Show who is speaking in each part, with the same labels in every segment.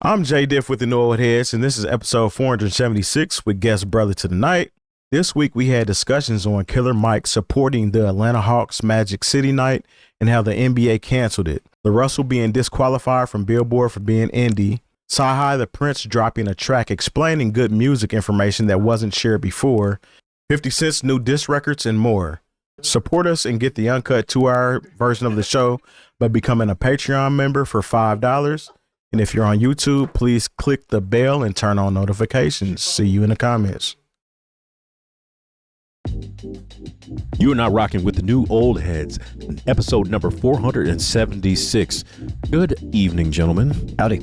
Speaker 1: I'm Jay Diff with the New Old Heads, and this is episode 476 with guest brother to the night. This week we had discussions on Killer Mike supporting the Atlanta Hawks Magic City night and how the NBA canceled it. LaRussell being disqualified from Billboard for being indie. Cyhi Da Prynce dropping a track explaining good music information that wasn't shared before. 50 Cent's new diss records and more. Support us and get the uncut 2-hour version of the show by becoming a Patreon member for $5. And if you're on YouTube, please click the bell and turn on notifications. See you in the comments.
Speaker 2: You are now rocking with the New Old Heads, episode number 476. Good evening, gentlemen.
Speaker 3: Howdy.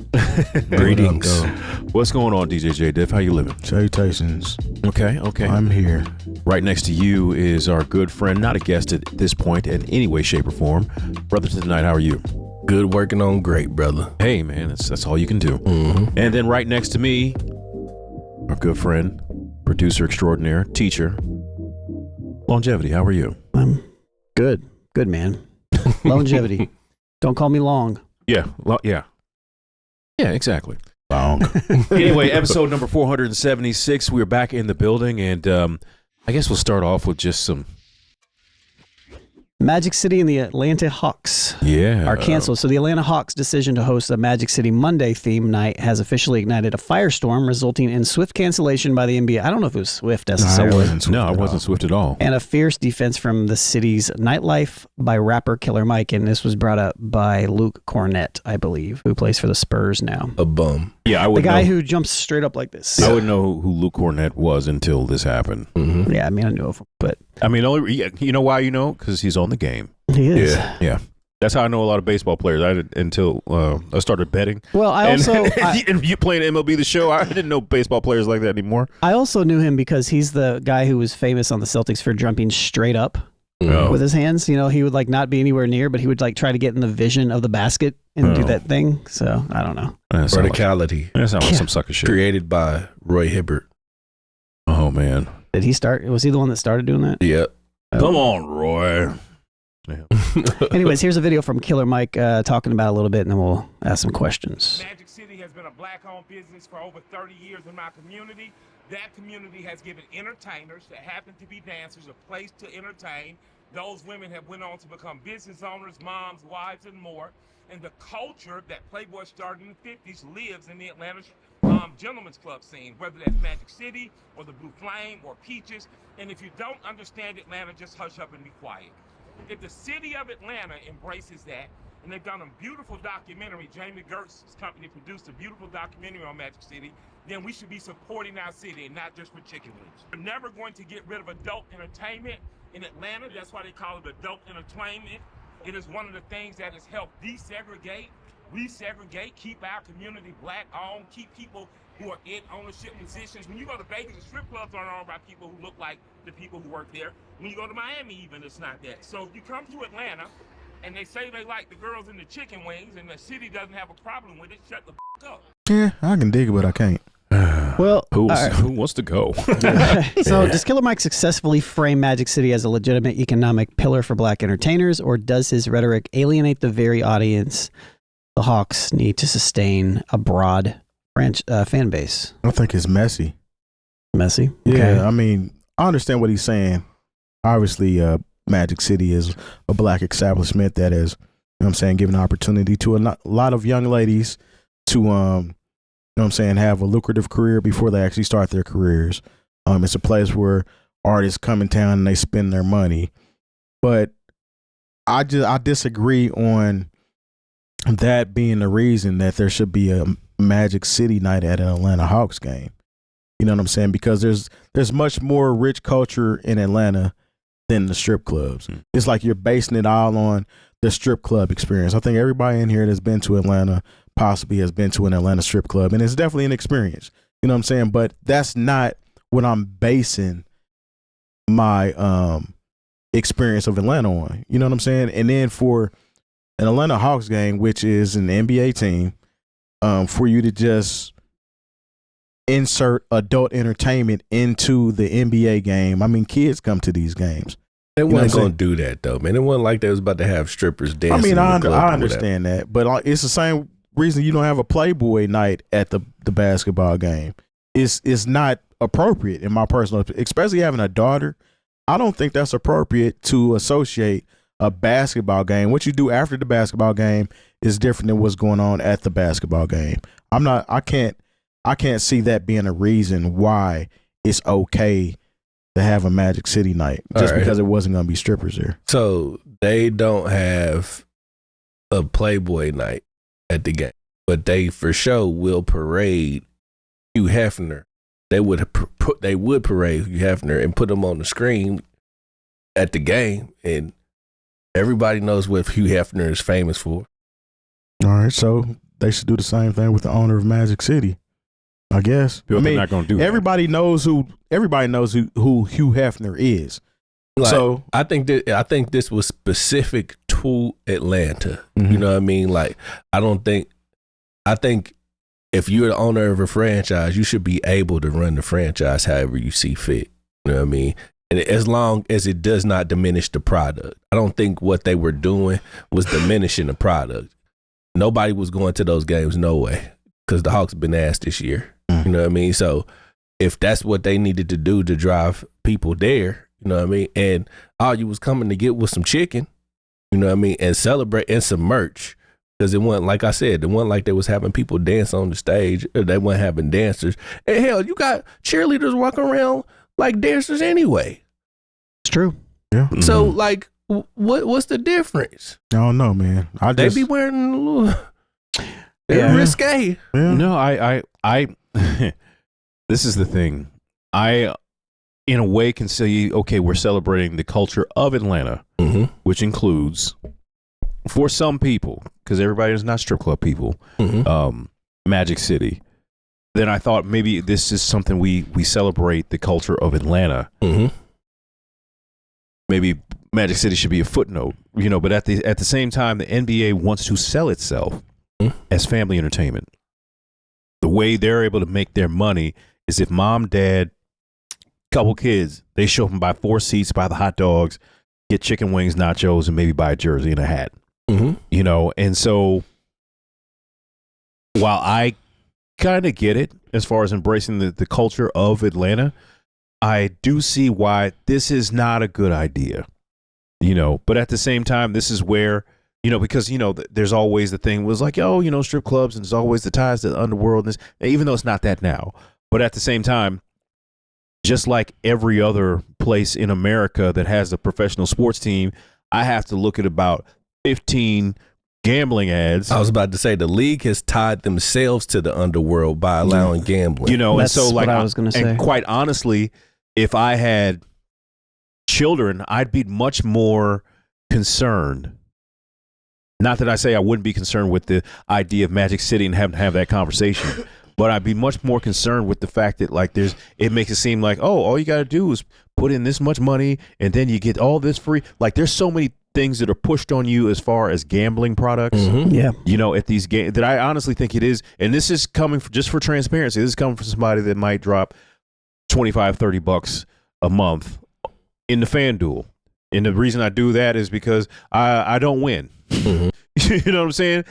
Speaker 1: Greetings.
Speaker 2: What's going on, DJ Jay Diff? How you living?
Speaker 1: Salutations.
Speaker 2: Okay.
Speaker 1: I'm here.
Speaker 2: Right next to you is our good friend, not a guest at this point in any way, shape, or form. Brother to the night, how are you?
Speaker 4: Good, working on great, brother.
Speaker 2: Hey, man, that's all you can do.
Speaker 4: Mm-hmm.
Speaker 2: And then right next to me, our good friend, producer extraordinaire, teacher, Lonegevity, how are you?
Speaker 3: I'm good, man. Longevity. Don't call me long.
Speaker 2: Yeah, exactly.
Speaker 1: Long.
Speaker 2: Anyway, episode number 476. We're back in the building, and I guess we'll start off with just some.
Speaker 3: Magic City and the Atlanta Hawks
Speaker 2: are
Speaker 3: canceled. So the Atlanta Hawks' decision to host a Magic City Monday theme night has officially ignited a firestorm, resulting in swift cancellation by the NBA. I don't know if it was swift necessarily.
Speaker 2: I wasn't swift at all.
Speaker 3: And a fierce defense from the city's nightlife by rapper Killer Mike. And this was brought up by Luke Cornett, I believe, who plays for the Spurs now.
Speaker 4: A bum.
Speaker 2: Yeah, I would.
Speaker 3: The guy who jumps straight up like this.
Speaker 2: I wouldn't know who Luke Cornett was until this happened.
Speaker 4: Mm-hmm.
Speaker 3: Yeah, I mean, I knew of him, but
Speaker 2: I mean, you know why you know? Because he's on the game.
Speaker 3: he is.
Speaker 2: Yeah. That's how I know a lot of baseball players. I did until I started betting.
Speaker 3: Well,
Speaker 2: and you playing MLB The Show. I didn't know baseball players like that anymore.
Speaker 3: I also knew him because he's the guy who was famous on the Celtics for jumping straight up with his hands. You know, he would like not be anywhere near, but he would like try to get in the vision of the basket and do that thing. So I don't know.
Speaker 4: Verticality.
Speaker 2: That sounds like some sucker shit.
Speaker 4: Created by Roy Hibbert.
Speaker 2: Oh, man.
Speaker 3: Did he start? Was he the one that started doing that?
Speaker 4: Yep.
Speaker 2: Come on, Roy. Yeah.
Speaker 3: Anyways, here's a video from Killer Mike talking about it a little bit, and then we'll ask some questions.
Speaker 5: Magic City has been a black-owned business for over 30 years in my community. That community has given entertainers that happen to be dancers a place to entertain. Those women have went on to become business owners, moms, wives, and more. And the culture that Playboy started in the 50s lives in the Atlanta gentlemen's club scene, whether that's Magic City or the Blue Flame or Peaches. And if you don't understand Atlanta, just hush up and be quiet. If the city of Atlanta embraces that, and they've done a beautiful documentary, Jamie Gertz's company produced a beautiful documentary on Magic City, then we should be supporting our city and not just for chicken wings. We're never going to get rid of adult entertainment in Atlanta. That's why they call it adult entertainment. It is one of the things that has helped desegregate, resegregate, keep our community black-owned, keep people who are in ownership positions. When you go to Vegas, the strip clubs aren't owned by people who look like the people who work there. When you go to Miami even, it's not that. So if you come to Atlanta and they say they like the girls in the chicken wings and the city doesn't have a problem with it, shut the f*** up.
Speaker 1: Yeah, I can dig it, but I can't.
Speaker 3: Well,
Speaker 2: who wants to go?
Speaker 3: So does Killer Mike successfully frame Magic City as a legitimate economic pillar for black entertainers, or does his rhetoric alienate the very audience the Hawks need to sustain a broad fan base?
Speaker 1: I think it's messy.
Speaker 3: Messy?
Speaker 1: Yeah,
Speaker 3: Okay.
Speaker 1: I mean, I understand what he's saying. Obviously, Magic City is a black establishment that is, you know what I'm saying, giving opportunity to a lot of young ladies to, you know what I'm saying, have a lucrative career before they actually start their careers. It's a place where artists come in town and they spend their money. But I disagree on that being the reason that there should be a Magic City night at an Atlanta Hawks game. You know what I'm saying? Because there's much more rich culture in Atlanta than the strip clubs. It's like you're basing it all on the strip club experience. I think everybody in here that's been to Atlanta possibly has been to an Atlanta strip club, and it's definitely an experience. You know what I'm saying? But that's not what I'm basing my experience of Atlanta on. You know what I'm saying? And then for an Atlanta Hawks game, which is an NBA team, for you to just insert adult entertainment into the NBA game. I mean, kids come to these games.
Speaker 4: They wasn't going to do that, though, man. It wasn't like they was about to have strippers dancing.
Speaker 1: I mean, I understand that, but it's the same reason you don't have a Playboy night at the basketball game. It's not appropriate in my personal opinion, especially having a daughter. I don't think that's appropriate to associate a basketball game. What you do after the basketball game is different than what's going on at the basketball game. I can't see that being a reason why it's okay to have a Magic City night just because it wasn't going to be strippers there.
Speaker 4: So they don't have a Playboy night at the game, but they for sure will parade Hugh Hefner. They would parade Hugh Hefner and put him on the screen at the game, and everybody knows what Hugh Hefner is famous for.
Speaker 1: All right, so they should do the same thing with the owner of Magic City, I guess.
Speaker 2: They're not going to do
Speaker 1: everybody
Speaker 2: that.
Speaker 1: knows who Hugh Hefner is.
Speaker 4: Like,
Speaker 1: so
Speaker 4: I think this was specific to Atlanta.
Speaker 1: Mm-hmm.
Speaker 4: You know what I mean? Like, I think if you're the owner of a franchise, you should be able to run the franchise however you see fit. You know what I mean? And as long as it does not diminish the product. I don't think what they were doing was diminishing the product. Nobody was going to those games, no way, because the Hawks been ass this year. You know what I mean? So if that's what they needed to do to drive people there, you know what I mean? And all you was coming to get was some chicken, you know what I mean? And celebrate and some merch. Because it wasn't, like I said, it wasn't like they was having people dance on the stage, or they weren't having dancers. And hell, you got cheerleaders walking around like dancers anyway.
Speaker 3: It's true.
Speaker 1: Yeah.
Speaker 4: So like, what's the difference?
Speaker 1: I don't know, man.
Speaker 4: They be wearing a little, they're risque.
Speaker 1: Yeah.
Speaker 2: No, I this is the thing. I, in a way, can say, okay, we're celebrating the culture of Atlanta, which includes, for some people, because everybody is not strip club people, Magic City. Then I thought maybe this is something we celebrate the culture of Atlanta. Maybe Magic City should be a footnote, you know. But at the same time, the NBA wants to sell itself as family entertainment. The way they're able to make their money is if mom, dad, couple kids, they show up and buy 4 seats, buy the hot dogs, get chicken wings, nachos, and maybe buy a jersey and a hat. You know, and so while I kind of get it as far as embracing the culture of Atlanta, I do see why this is not a good idea, you know. But at the same time, this is where, you know, because, you know, there's always the thing was like, oh, you know, strip clubs, and there's always the ties to the underworld, and this, even though it's not that now. But at the same time, just like every other place in America that has a professional sports team, I have to look at about 15 gambling ads.
Speaker 4: I was about to say the league has tied themselves to the underworld by allowing gambling.
Speaker 2: You know,
Speaker 3: That's
Speaker 2: and so like
Speaker 3: what I was going to say.
Speaker 2: And quite honestly, if I had children, I'd be much more concerned. Not that I say I wouldn't be concerned with the idea of Magic City and having to have that conversation, but I'd be much more concerned with the fact that like it makes it seem like, oh, all you got to do is put in this much money and then you get all this free. Like there's so many things that are pushed on you as far as gambling products, you know, at these games that I honestly think it is. And this is coming just for transparency. This is coming from somebody that might drop $25-$30 a month in the FanDuel. And the reason I do that is because I don't win. You know what I'm saying?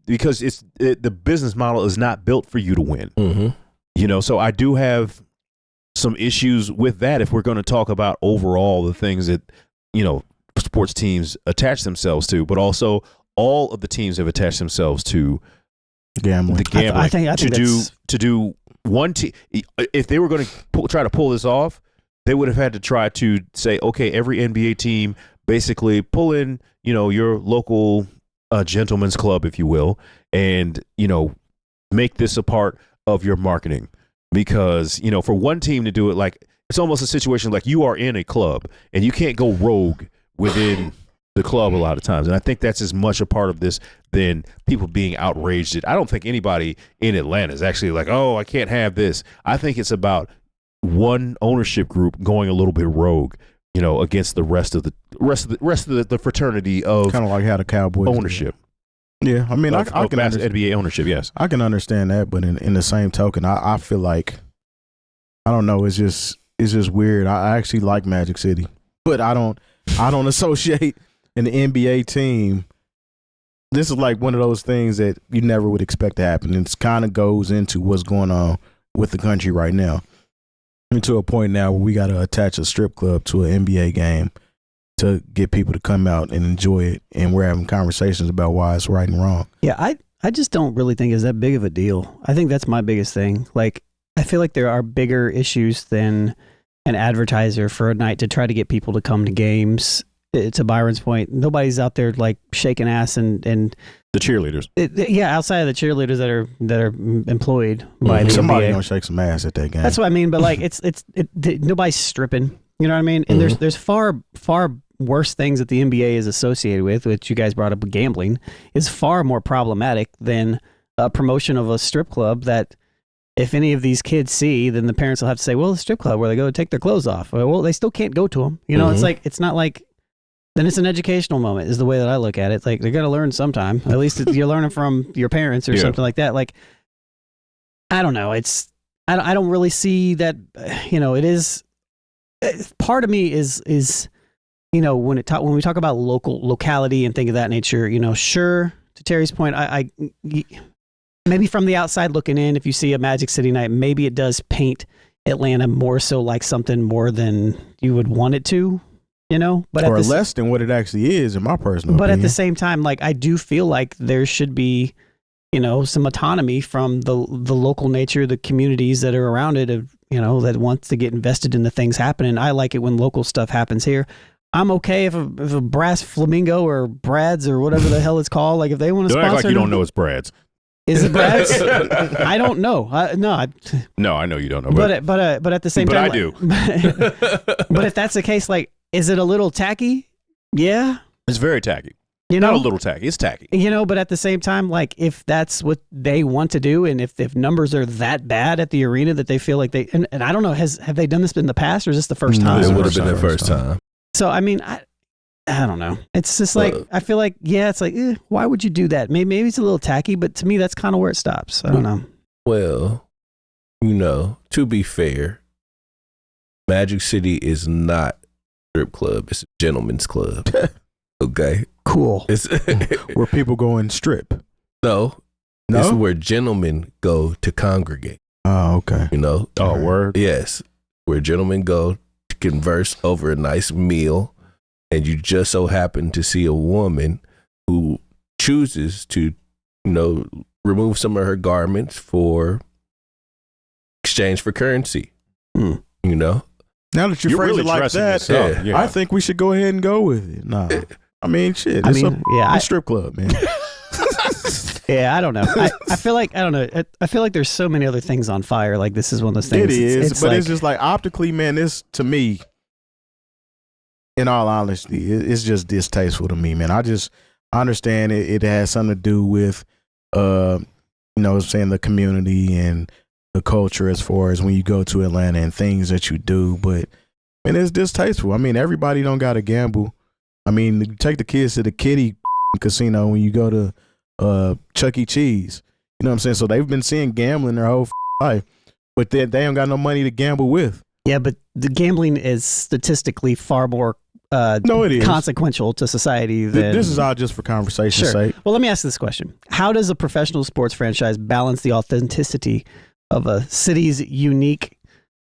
Speaker 2: Because the business model is not built for you to win. You know, so I do have some issues with that if we're going to talk about overall the things that, you know, sports teams attach themselves to, but also all of the teams have attached themselves to
Speaker 1: gambling.
Speaker 2: The gambling.
Speaker 3: I think
Speaker 2: to do one team. If they were going to try to pull this off, they would have had to try to say, okay, every NBA team basically pull in, you know, your local gentleman's club, if you will, and, you know, make this a part of your marketing. Because, you know, for one team to do it, like it's almost a situation like you are in a club and you can't go rogue within the club a lot of times. And I think that's as much a part of this than people being outraged. I don't think anybody in Atlanta is actually like, oh, I can't have this. I think it's about one ownership group going a little bit rogue, you know, against the rest of the fraternity of
Speaker 1: kind of like how the Cowboys
Speaker 2: ownership.
Speaker 1: Yeah, I mean, I can understand
Speaker 2: NBA ownership. Yes,
Speaker 1: I can understand that, but in the same token, I feel like, I don't know, it's just weird. I actually like Magic City, but I don't associate an NBA team this is like one of those things that you never would expect to happen. It kind of goes into what's going on with the country right now. And to a point now where we got to attach a strip club to an NBA game to get people to come out and enjoy it. And we're having conversations about why it's right and wrong.
Speaker 3: Yeah, I just don't really think it's that big of a deal. I think that's my biggest thing. Like, I feel like there are bigger issues than an advertiser for a night to try to get people to come to games. To Byron's point, nobody's out there like shaking ass and
Speaker 2: The cheerleaders.
Speaker 3: outside of the cheerleaders that are employed by the
Speaker 1: Somebody
Speaker 3: NBA.
Speaker 1: gonna shake some ass at that game.
Speaker 3: That's what I mean. But like, nobody's stripping. You know what I mean? And there's far worse things that the NBA is associated with, which you guys brought up. Gambling is far more problematic than a promotion of a strip club that. If any of these kids see, then the parents will have to say, well, the strip club where they go to take their clothes off. Well, they still can't go to them. You know, it's not like, then it's an educational moment is the way that I look at it. It's like, they're going to learn sometime. At least you're learning from your parents or something like that. Like, I don't know. I don't really see that, it is, part of me is, when we talk about locality and things of that nature, sure, to Terry's point, I maybe from the outside looking in, if you see a Magic City night, maybe it does paint Atlanta more so like something more than you would want it to, but
Speaker 1: or less than what it actually is, in my personal opinion.
Speaker 3: At the same time, like, I do feel like there should be, some autonomy from the local nature, the communities that are around it, that wants to get invested in the things happening. I like it when local stuff happens here. I'm okay if a Brass Flamingo or Brad's or whatever the hell it's called, like if they want to sponsor.
Speaker 2: Don't act like you don't know it's Brad's.
Speaker 3: Is it Brad's? I don't know.
Speaker 2: No, I know you don't know.
Speaker 3: But at the same time,
Speaker 2: I do.
Speaker 3: But if that's the case, like, is it a little tacky? Yeah,
Speaker 2: it's very tacky. Not a little tacky. It's tacky.
Speaker 3: But at the same time, like, if that's what they want to do, and if numbers are that bad at the arena that they feel like they, and I don't know, have they done this in the past, or is this the first time?
Speaker 4: It would have been the first time.
Speaker 3: So I mean, I don't know. It's just like, I feel like, it's like, why would you do that? Maybe it's a little tacky, but to me, that's kind of where it stops. I don't know.
Speaker 4: Well, to be fair, Magic City is not a strip club. It's a gentleman's club. Okay.
Speaker 3: Cool.
Speaker 4: It's
Speaker 1: where people go and strip.
Speaker 4: No. It's where gentlemen go to congregate.
Speaker 1: Oh, okay.
Speaker 2: Oh, word?
Speaker 4: Yes. Where gentlemen go to converse over a nice meal. And you just so happen to see a woman who chooses to, remove some of her garments for exchange for currency.
Speaker 1: Now that you phrase
Speaker 2: really
Speaker 1: it like
Speaker 2: dressing
Speaker 1: that,
Speaker 2: yourself. Yeah.
Speaker 1: I think we should go ahead and go with it. Nah, I mean, shit. It's a strip club, man.
Speaker 3: Yeah, I don't know. I feel like, I don't know. I feel like there's so many other things on fire. Like, this is one of those things.
Speaker 1: It is,
Speaker 3: it's
Speaker 1: but
Speaker 3: like,
Speaker 1: it's just like optically, man. This, to me, in all honesty, it's just distasteful to me, man. I understand it has something to do with, saying the community and the culture as far as when you go to Atlanta and things that you do. But, man, it's distasteful. I mean, everybody don't got to gamble. I mean, you take the kids to the kiddie casino when you go to Chuck E. Cheese. You know what I'm saying? So they've been seeing gambling their whole life, but they don't got no money to gamble with.
Speaker 3: Yeah, but the gambling is statistically far more consequential to society than...
Speaker 1: This is all just for conversation's sake.
Speaker 3: Well, let me ask this question. How does a professional sports franchise balance the authenticity of a city's unique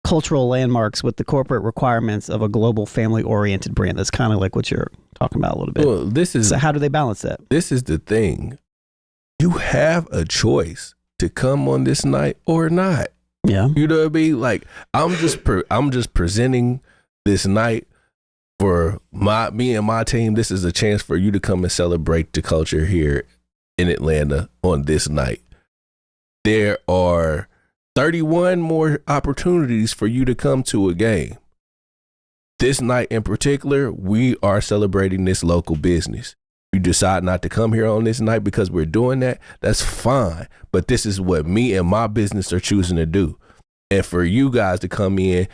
Speaker 3: cultural landmarks with the corporate requirements of a global family-oriented brand? That's kind of like what you're talking about a little bit.
Speaker 4: Well,
Speaker 3: so how do they balance that?
Speaker 4: This is the thing. You have a choice to come on this night or not.
Speaker 3: Yeah.
Speaker 4: You know what I mean? Like, I'm just presenting this night for me and my team. This is a chance for you to come and celebrate the culture here in Atlanta on this night. There are 31 more opportunities for you to come to a game. This night in particular, we are celebrating this local business. You decide not to come here on this night because we're doing that, that's fine. But this is what me and my business are choosing to do. And for you guys to come in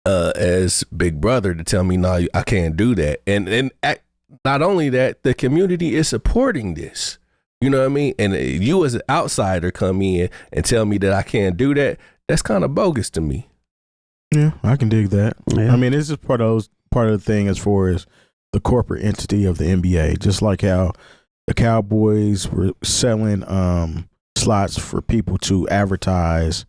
Speaker 4: as big brother to tell me, no, I can't do that. And not only that, the community is supporting this. You know what I mean? And you as an outsider come in and tell me that I can't do that, that's kind of bogus to me.
Speaker 1: Yeah, I can dig that.
Speaker 3: Yeah.
Speaker 1: I mean, it's just part of the thing as far as the corporate entity of the NBA. Just like how the Cowboys were selling slots for people to advertise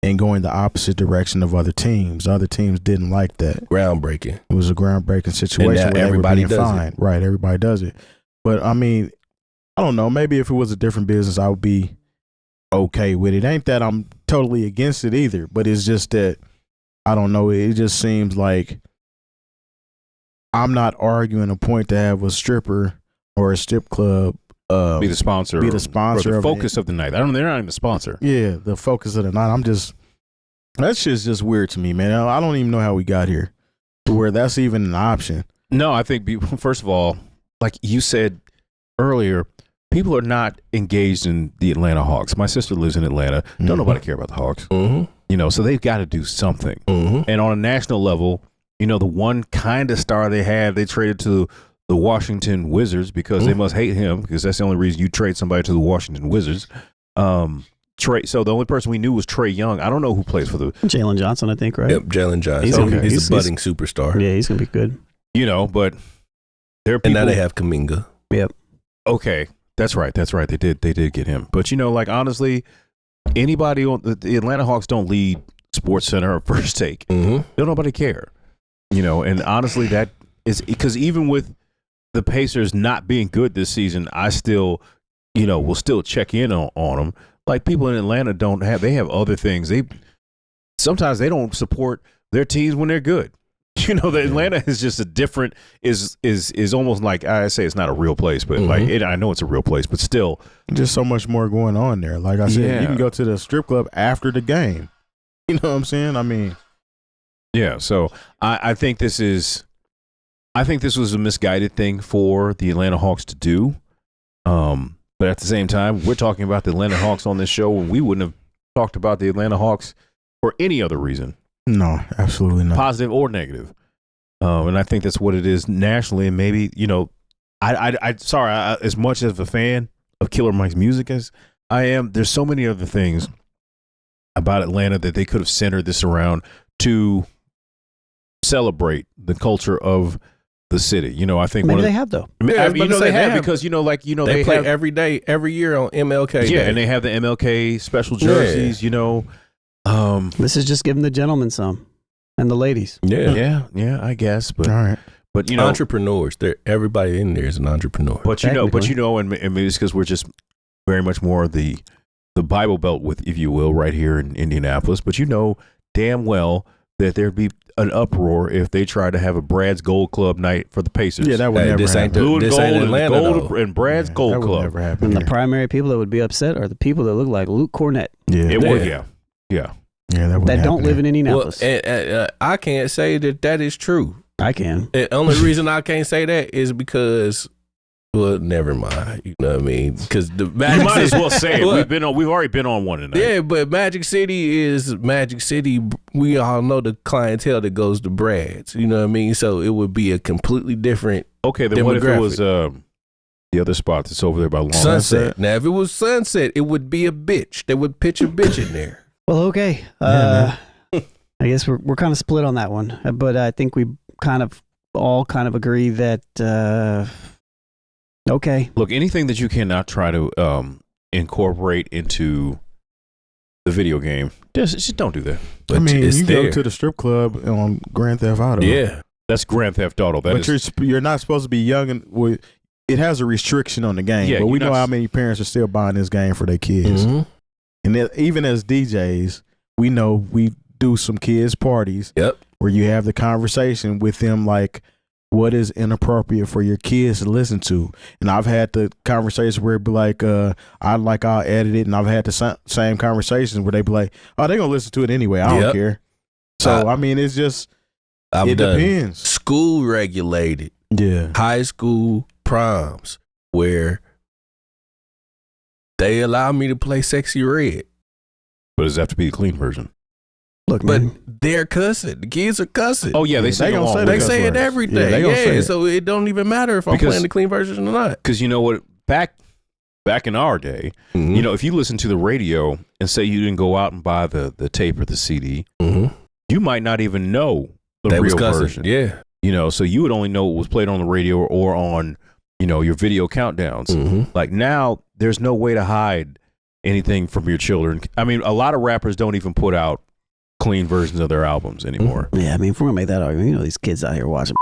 Speaker 1: and going the opposite direction of other teams. Other teams didn't like that.
Speaker 4: Groundbreaking.
Speaker 1: It was a groundbreaking situation
Speaker 4: And
Speaker 1: where
Speaker 4: everybody
Speaker 1: everybody
Speaker 4: does
Speaker 1: fined. Right, everybody does it. But I mean, I don't know. Maybe if it was a different business, I would be okay with it. Ain't that I'm totally against it either, but it's just that I don't know. It just seems like I'm not arguing a point to have a stripper or a strip club
Speaker 2: be the sponsor.
Speaker 1: Be the sponsor
Speaker 2: or the
Speaker 1: of
Speaker 2: focus of the night. They're not even the sponsor.
Speaker 1: Yeah, the focus of the night. That shit's just weird to me, man. I don't even know how we got here to where that's even an option.
Speaker 2: No, I think, first of all, like you said earlier, people are not engaged in the Atlanta Hawks. My sister lives in Atlanta. Don't nobody care about the Hawks. You know, so they've got to do something. And on a national level, you know, the one kind of star they had, they traded to the Washington Wizards because they must hate him, because that's the only reason you trade somebody to the Washington Wizards. So the only person we knew was Trae Young. I don't know who plays for the
Speaker 3: Jalen Johnson, I think, right?
Speaker 4: Yep, Jalen Johnson. He's a budding superstar.
Speaker 3: Yeah, he's gonna be good.
Speaker 2: You know, but there are people.
Speaker 4: And now they have Kuminga.
Speaker 3: Yep.
Speaker 2: Okay, that's right. They did get him. But you know, like honestly, anybody on the Atlanta Hawks don't lead Sports Center or First Take. Don't nobody care. You know, and honestly, that is because even with the Pacers not being good this season, I still, you know, will still check in on them. Like people in Atlanta they have other things. Sometimes they don't support their teams when they're good. You know, the Atlanta is just a different, is almost like, I say it's not a real place, but I know it's a real place, but still.
Speaker 1: Just so much more going on there. Like I said, you can go to the strip club after the game. You know what I'm saying? I mean.
Speaker 2: Yeah, so I think this was a misguided thing for the Atlanta Hawks to do. But at the same time, we're talking about the Atlanta Hawks on this show, and we wouldn't have talked about the Atlanta Hawks for any other reason.
Speaker 1: No, absolutely not.
Speaker 2: Positive or negative. And I think that's what it is nationally. And maybe, you know, I as much as a fan of Killer Mike's music as I am, there's so many other things about Atlanta that they could have centered this around to celebrate the culture of the city. You know, I think
Speaker 3: maybe they have though.
Speaker 2: They have because they
Speaker 4: play
Speaker 2: have
Speaker 4: every day, every year on MLK.
Speaker 2: Yeah,
Speaker 4: Day.
Speaker 2: and they have the MLK special jerseys. You know,
Speaker 3: this is just giving the gentlemen some and the ladies.
Speaker 2: Yeah, I guess. But
Speaker 1: all right,
Speaker 2: but you know,
Speaker 4: entrepreneurs. Everybody in there is an entrepreneur.
Speaker 2: But you know, and maybe it's because we're just very much more the Bible Belt, with, if you will, right here in Indianapolis. But you know damn well that there'd be an uproar if they tried to have a Brad's Gold Club night for the Pacers.
Speaker 1: Yeah, that would never happen.
Speaker 2: Blue and
Speaker 4: this
Speaker 2: gold,
Speaker 4: ain't Atlanta,
Speaker 2: gold and Brad's Gold
Speaker 1: that would
Speaker 2: Club.
Speaker 1: Never happen
Speaker 3: And
Speaker 1: here.
Speaker 3: the primary people that would be upset are the people that look like Luke Cornett.
Speaker 1: Yeah,
Speaker 2: It would, yeah.
Speaker 3: That don't live in Indianapolis.
Speaker 4: Well, I can't say that is true.
Speaker 3: I can.
Speaker 4: The only reason I can't say that is because, well, never mind. You know what I mean? Because the Magic
Speaker 2: You might as
Speaker 4: City,
Speaker 2: well say it. We've already been on one tonight.
Speaker 4: yeah, but Magic City is Magic City. We all know the clientele that goes to Brad's. You know what I mean? So it would be a completely different.
Speaker 2: Okay, then what if it was the other spot that's over there by Long
Speaker 4: Sunset? Now, if it was Sunset, it would be a bitch. They would pitch a bitch in there.
Speaker 3: Well, okay. I guess we're kind of split on that one, but I think we all agree that. Okay.
Speaker 2: Look, anything that you cannot try to incorporate into the video game, just don't do that.
Speaker 4: But
Speaker 1: I mean,
Speaker 4: it's
Speaker 1: you
Speaker 4: there.
Speaker 1: go to the strip club on Grand Theft Auto.
Speaker 4: Yeah.
Speaker 2: That's Grand Theft Auto.
Speaker 1: But you're not supposed to be young, and it has a restriction on the game.
Speaker 2: Yeah,
Speaker 1: but we
Speaker 2: you're
Speaker 1: know
Speaker 2: not-
Speaker 1: how many parents are still buying this game for their kids. And even as DJs, we know we do some kids parties.
Speaker 4: Yep.
Speaker 1: Where you have the conversation with them, like, what is inappropriate for your kids to listen to. And I've had the conversation where it'd be like, I'll edit it. And I've had the same conversations where they be like, oh, they're going to listen to it anyway. I don't care. So, I mean, it's just, it depends.
Speaker 4: School regulated.
Speaker 1: Yeah.
Speaker 4: High school proms where they allow me to play Sexy Red.
Speaker 2: But does it have to be a clean version?
Speaker 3: Look,
Speaker 4: But
Speaker 3: man.
Speaker 4: they're cussing. The kids are cussing.
Speaker 2: Oh yeah, they say
Speaker 1: gonna say
Speaker 4: They
Speaker 1: cuss
Speaker 4: say it
Speaker 1: words.
Speaker 4: every
Speaker 1: Yeah,
Speaker 4: day.
Speaker 1: they gonna say it.
Speaker 4: So it don't even matter if I'm
Speaker 2: Because-
Speaker 4: playing the clean version or not.
Speaker 2: Because you know what, back in our day, you know, if you listen to the radio and say you didn't go out and buy the tape or the CD, you might not even know the
Speaker 4: They was
Speaker 2: real
Speaker 4: cussing.
Speaker 2: version.
Speaker 4: Yeah.
Speaker 2: You know, so you would only know what was played on the radio or on, your video countdowns. Like now, there's no way to hide anything from your children. I mean, a lot of rappers don't even put out clean versions of their albums anymore.
Speaker 3: Yeah, I mean, if we're gonna make that argument, these kids out here watching.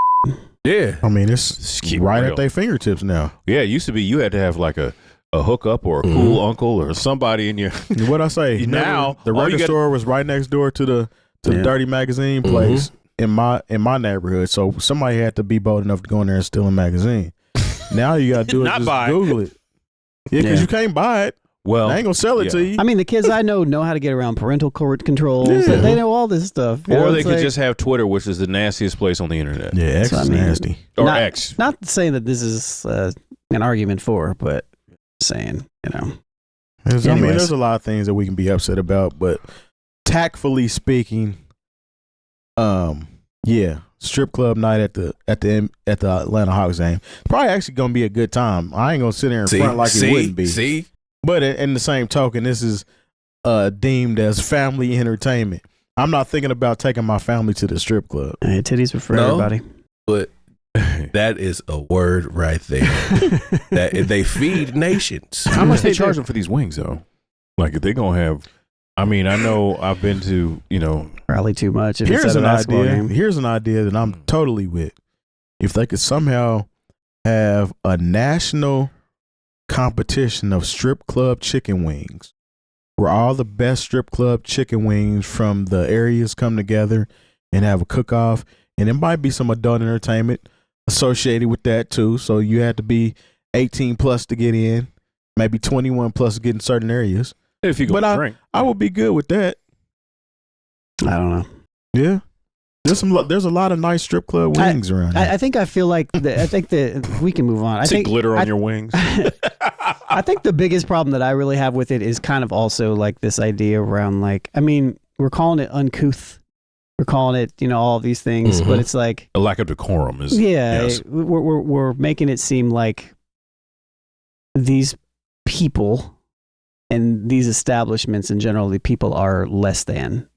Speaker 4: Yeah,
Speaker 1: I mean, it's right at their fingertips now.
Speaker 2: Yeah, it used to be you had to have like a hookup or a cool uncle or somebody in your.
Speaker 1: What I say
Speaker 2: now,
Speaker 1: the record store was right next door to the Dirty Magazine place in my neighborhood. So somebody had to be bold enough to go in there and steal a magazine. Now you got to do it. Just Google it. Yeah, because you can't buy it.
Speaker 2: Well,
Speaker 1: they ain't gonna sell it to you.
Speaker 3: I mean, the kids I know how to get around parental controls. Yeah. They know all this stuff.
Speaker 2: Or they could just have Twitter, which is the nastiest place on the internet.
Speaker 1: Yeah, X is nasty.
Speaker 2: Or X.
Speaker 3: Not saying that this is an argument for, but saying,
Speaker 1: I mean, there's a lot of things that we can be upset about, but tactfully speaking, strip club night at the Atlanta Hawks game probably actually gonna be a good time. I ain't gonna sit there in front like it wouldn't be. But in the same token, this is deemed as family entertainment. I'm not thinking about taking my family to the strip club.
Speaker 3: Hey, titties are for everybody.
Speaker 4: But that is a word right there. That they feed nations.
Speaker 2: How much they charge them for these wings, though? Like, if they're gonna have. I mean, I know I've been to,
Speaker 3: probably too much.
Speaker 1: Here's an idea that I'm totally with. If they could somehow have a national competition of strip club chicken wings, where all the best strip club chicken wings from the areas come together and have a cook-off, and it might be some adult entertainment associated with that too. So you had to be 18 plus to get in, maybe 21 plus to get in certain areas.
Speaker 2: If you go drink,
Speaker 1: I would be good with that.
Speaker 3: I don't know.
Speaker 1: Yeah. There's a lot of nice strip club wings around here.
Speaker 3: I think I feel like I think that we can move on. I think
Speaker 2: glitter on your wings.
Speaker 3: I think the biggest problem that I really have with it is kind of also like this idea around we're calling it uncouth. We're calling it, all of these things, but it's like
Speaker 2: a lack of decorum is.
Speaker 3: Yeah, yes. We're making it seem like these people and these establishments in general, the people are less than.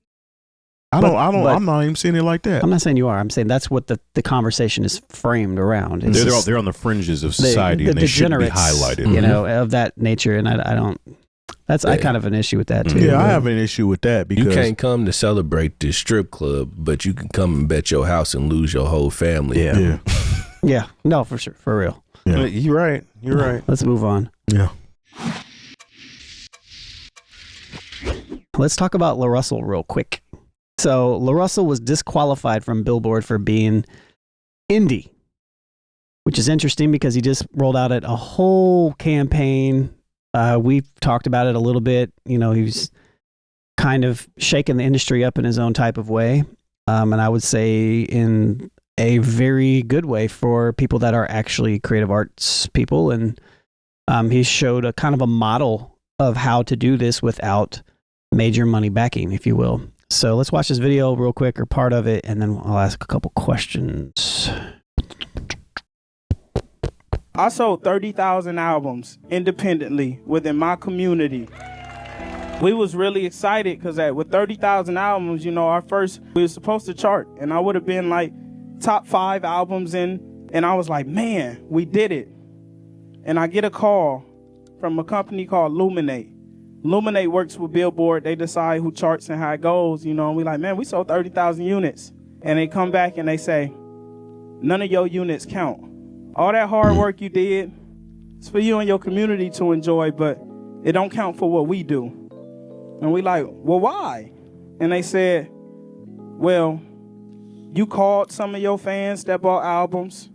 Speaker 1: I'm not even seeing it like that.
Speaker 3: I'm not saying you are. I'm saying that's what the conversation is framed around.
Speaker 2: They're on the fringes of society and they shouldn't be highlighted.
Speaker 3: Of that nature. And I don't, I kind of have an issue with that too.
Speaker 1: Yeah, I have an issue with that because
Speaker 4: you can't come to celebrate this strip club, but you can come and bet your house and lose your whole family.
Speaker 1: Yeah.
Speaker 3: Yeah. No, for sure. For real.
Speaker 1: Yeah.
Speaker 2: You're right. You're right.
Speaker 3: Let's move on.
Speaker 1: Yeah.
Speaker 3: Let's talk about LaRussell real quick. So LaRussell was disqualified from Billboard for being indie, which is interesting because he just rolled out a whole campaign. We've talked about it a little bit. He was kind of shaking the industry up in his own type of way. And I would say in a very good way for people that are actually creative arts people. And he showed a kind of a model of how to do this without major money backing, if you will. So let's watch this video real quick, or part of it, and then I'll ask a couple questions.
Speaker 6: I sold 30,000 albums independently within my community. We was really excited because with 30,000 albums, we were supposed to chart, and I would have been like top 5 albums in, and I was like, man, we did it. And I get a call from a company called Luminate. Luminate works with Billboard. They decide who charts and how it goes, and we like, man, we sold 30,000 units. And they come back and they say, none of your units count. All that hard work you did, it's for you and your community to enjoy, but it don't count for what we do. And we like, well, why? And they said, well, you called some of your fans that bought albums,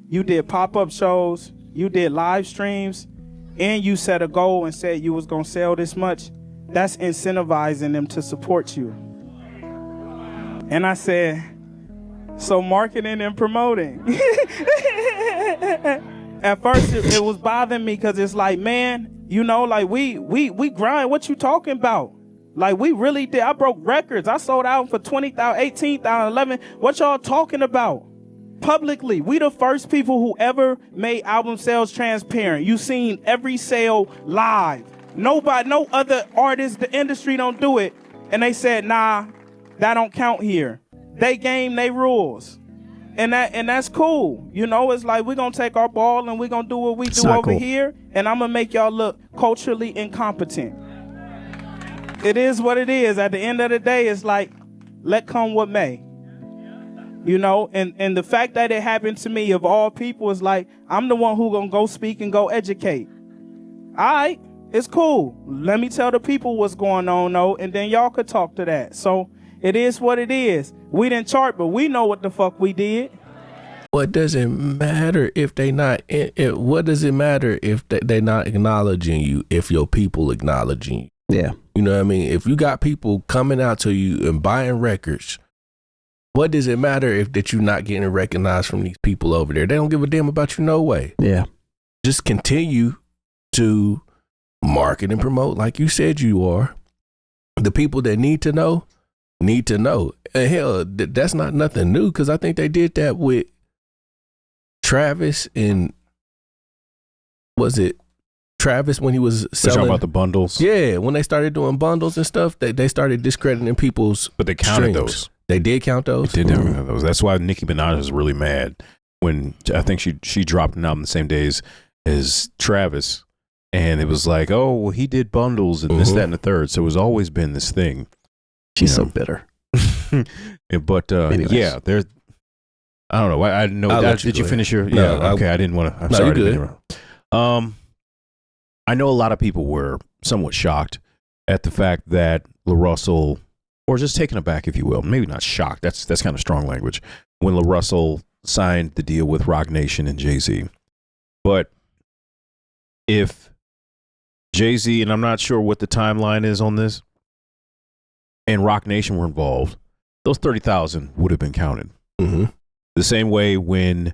Speaker 6: you did pop-up shows, you did live streams, and you set a goal and said you was going to sell this much. That's incentivizing them to support you. And I said, so marketing and promoting. At first it was bothering me because it's like, man, we grind. What you talking about? Like, we really did. I broke records. I sold out for 20,000, 18,000, 11. What y'all talking about? Publicly, we the first people who ever made album sales transparent. You seen every sale live. Nobody, no other artist, the industry don't do it. And they said, nah, that don't count here. They game, they rules. And that's cool. You know, it's like we're gonna take our ball and we're gonna do what we do over here, and I'm gonna make y'all look culturally incompetent. It is what it is. At the end of the day, it's like, let come what may. You know, and the fact that it happened to me of all people is like, I'm the one who gonna go speak and go educate. All right, it's cool. Let me tell the people what's going on though, and then y'all could talk to that. So it is what it is. We didn't chart, but we know what the fuck we did.
Speaker 4: What does it matter if they not? What does it matter if they not acknowledging you? If your people acknowledging you,
Speaker 3: Yeah.
Speaker 4: you know what I mean. If you got people coming out to you and buying records, what does it matter if that you're not getting recognized from these people over there? They don't give a damn about you no way.
Speaker 3: Yeah.
Speaker 4: Just continue to market and promote like you said you are. The people that need to know. And hell, that's not nothing new, because I think they did that with Travis and was it Travis when he was selling
Speaker 2: talking about the bundles?
Speaker 4: Yeah, when they started doing bundles and stuff, they started discrediting people's
Speaker 2: But they counted
Speaker 4: streams.
Speaker 2: those.
Speaker 4: They did count those?
Speaker 2: They did count those. That's why Nicki Minaj is really mad when I think she dropped an album the same days as Travis. And it was like, oh, well, he did bundles and this, that, and the third. So it's always been this thing.
Speaker 3: She's so bitter.
Speaker 2: But yeah, there's. I don't know. I didn't know. Did you finish your?
Speaker 4: No,
Speaker 2: yeah. Okay. I didn't want to. I'm
Speaker 4: no,
Speaker 2: sorry.
Speaker 4: you're good.
Speaker 2: I know a lot of people were somewhat shocked at the fact that LaRussell, or just taken aback, if you will, maybe not shocked. That's kind of strong language. When LaRussell signed the deal with Roc Nation and Jay-Z, but if Jay-Z, and I'm not sure what the timeline is on this, and Roc Nation were involved, those 30,000 would have been counted.
Speaker 4: Mm-hmm.
Speaker 2: The same way when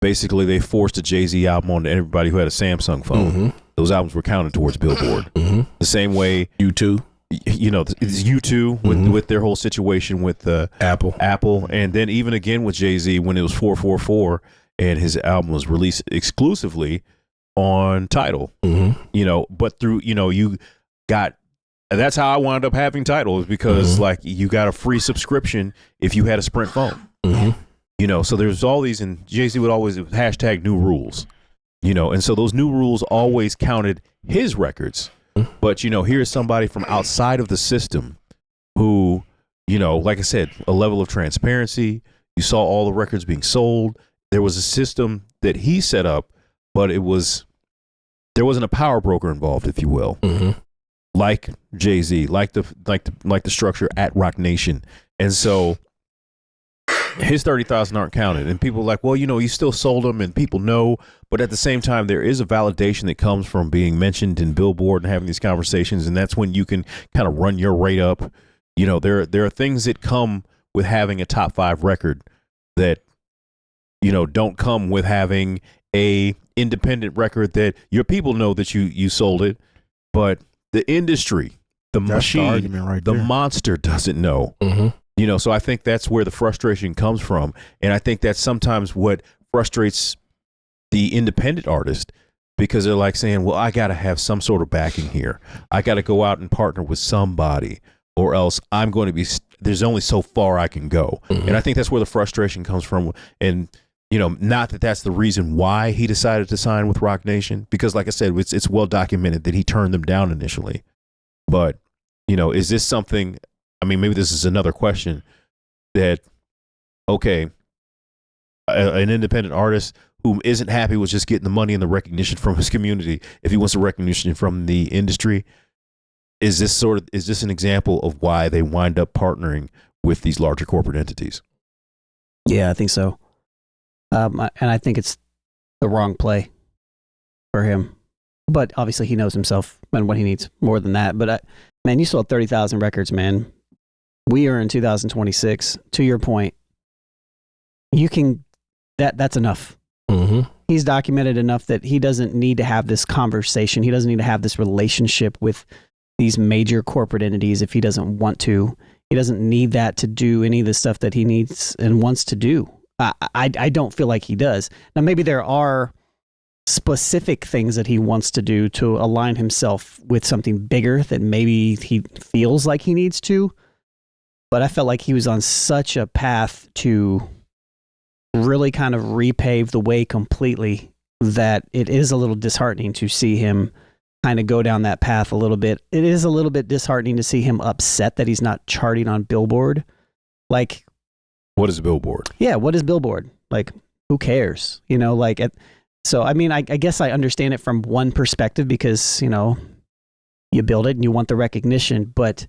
Speaker 2: basically they forced a Jay-Z album on everybody who had a Samsung phone.
Speaker 4: Mm-hmm.
Speaker 2: Those albums were counted towards Billboard.
Speaker 4: Mm-hmm.
Speaker 2: The same way
Speaker 4: U2.
Speaker 2: You know, it's U2 with their whole situation with Apple. And then even again with Jay-Z when it was 444 and his album was released exclusively on Tidal.
Speaker 4: Mm-hmm.
Speaker 2: You know, but through, you know, you got. And that's how I wound up having Tidal, is because like you got a free subscription if you had a Sprint phone.
Speaker 4: Mm-hmm.
Speaker 2: You know, so there's all these, and Jay-Z would always hashtag new rules, you know, and so those new rules always counted his records. But, you know, here's somebody from outside of the system who, you know, like I said, a level of transparency. You saw all the records being sold. There was a system that he set up, but there wasn't a power broker involved, if you will.
Speaker 4: Mm-hmm.
Speaker 2: Like Jay-Z, like the structure at Roc Nation. And so his 30,000 aren't counted. And people are like, well, you know, you still sold them and people know. But at the same time, there is a validation that comes from being mentioned in Billboard and having these conversations. And that's when you can kind of run your rate up. You know, there are things that come with having a top 5 record that, you know, don't come with having a independent record that your people know that you sold it. But the industry, the machine, the monster doesn't know.
Speaker 4: Mm-hmm.
Speaker 2: You know, so I think that's where the frustration comes from. And I think that's sometimes what frustrates the independent artist, because they're like saying, well, I got to have some sort of backing here. I got to go out and partner with somebody, or else I'm going to be, there's only so far I can go. Mm-hmm. And I think that's where the frustration comes from. And, you know, not that that's the reason why he decided to sign with Roc Nation, because like I said, it's well documented that he turned them down initially. But, you know, is this something, I mean, maybe this is another question that, okay, an independent artist who isn't happy with just getting the money and the recognition from his community, if he wants the recognition from the industry, is this an example of why they wind up partnering with these larger corporate entities?
Speaker 3: Yeah, I think so. And I think it's the wrong play for him. But obviously he knows himself and what he needs more than that. But man, you sold 30,000 records, man. We are in 2026. To your point, you can, that's enough.
Speaker 4: Mm-hmm.
Speaker 3: He's documented enough that he doesn't need to have this conversation. He doesn't need to have this relationship with these major corporate entities if he doesn't want to. He doesn't need that to do any of the stuff that he needs and wants to do. I don't feel like he does. Now, maybe there are specific things that he wants to do to align himself with something bigger that maybe he feels like he needs to. But I felt like he was on such a path to really kind of repaved the way completely that it is a little disheartening to see him kind of go down that path a little bit. It is a little bit disheartening to see him upset that he's not charting on Billboard. Like,
Speaker 2: What is Billboard?
Speaker 3: yeah, what is Billboard? Like, who cares? You know, like, so, I mean, I guess I understand it from one perspective because, you know, you build it and you want the recognition, but,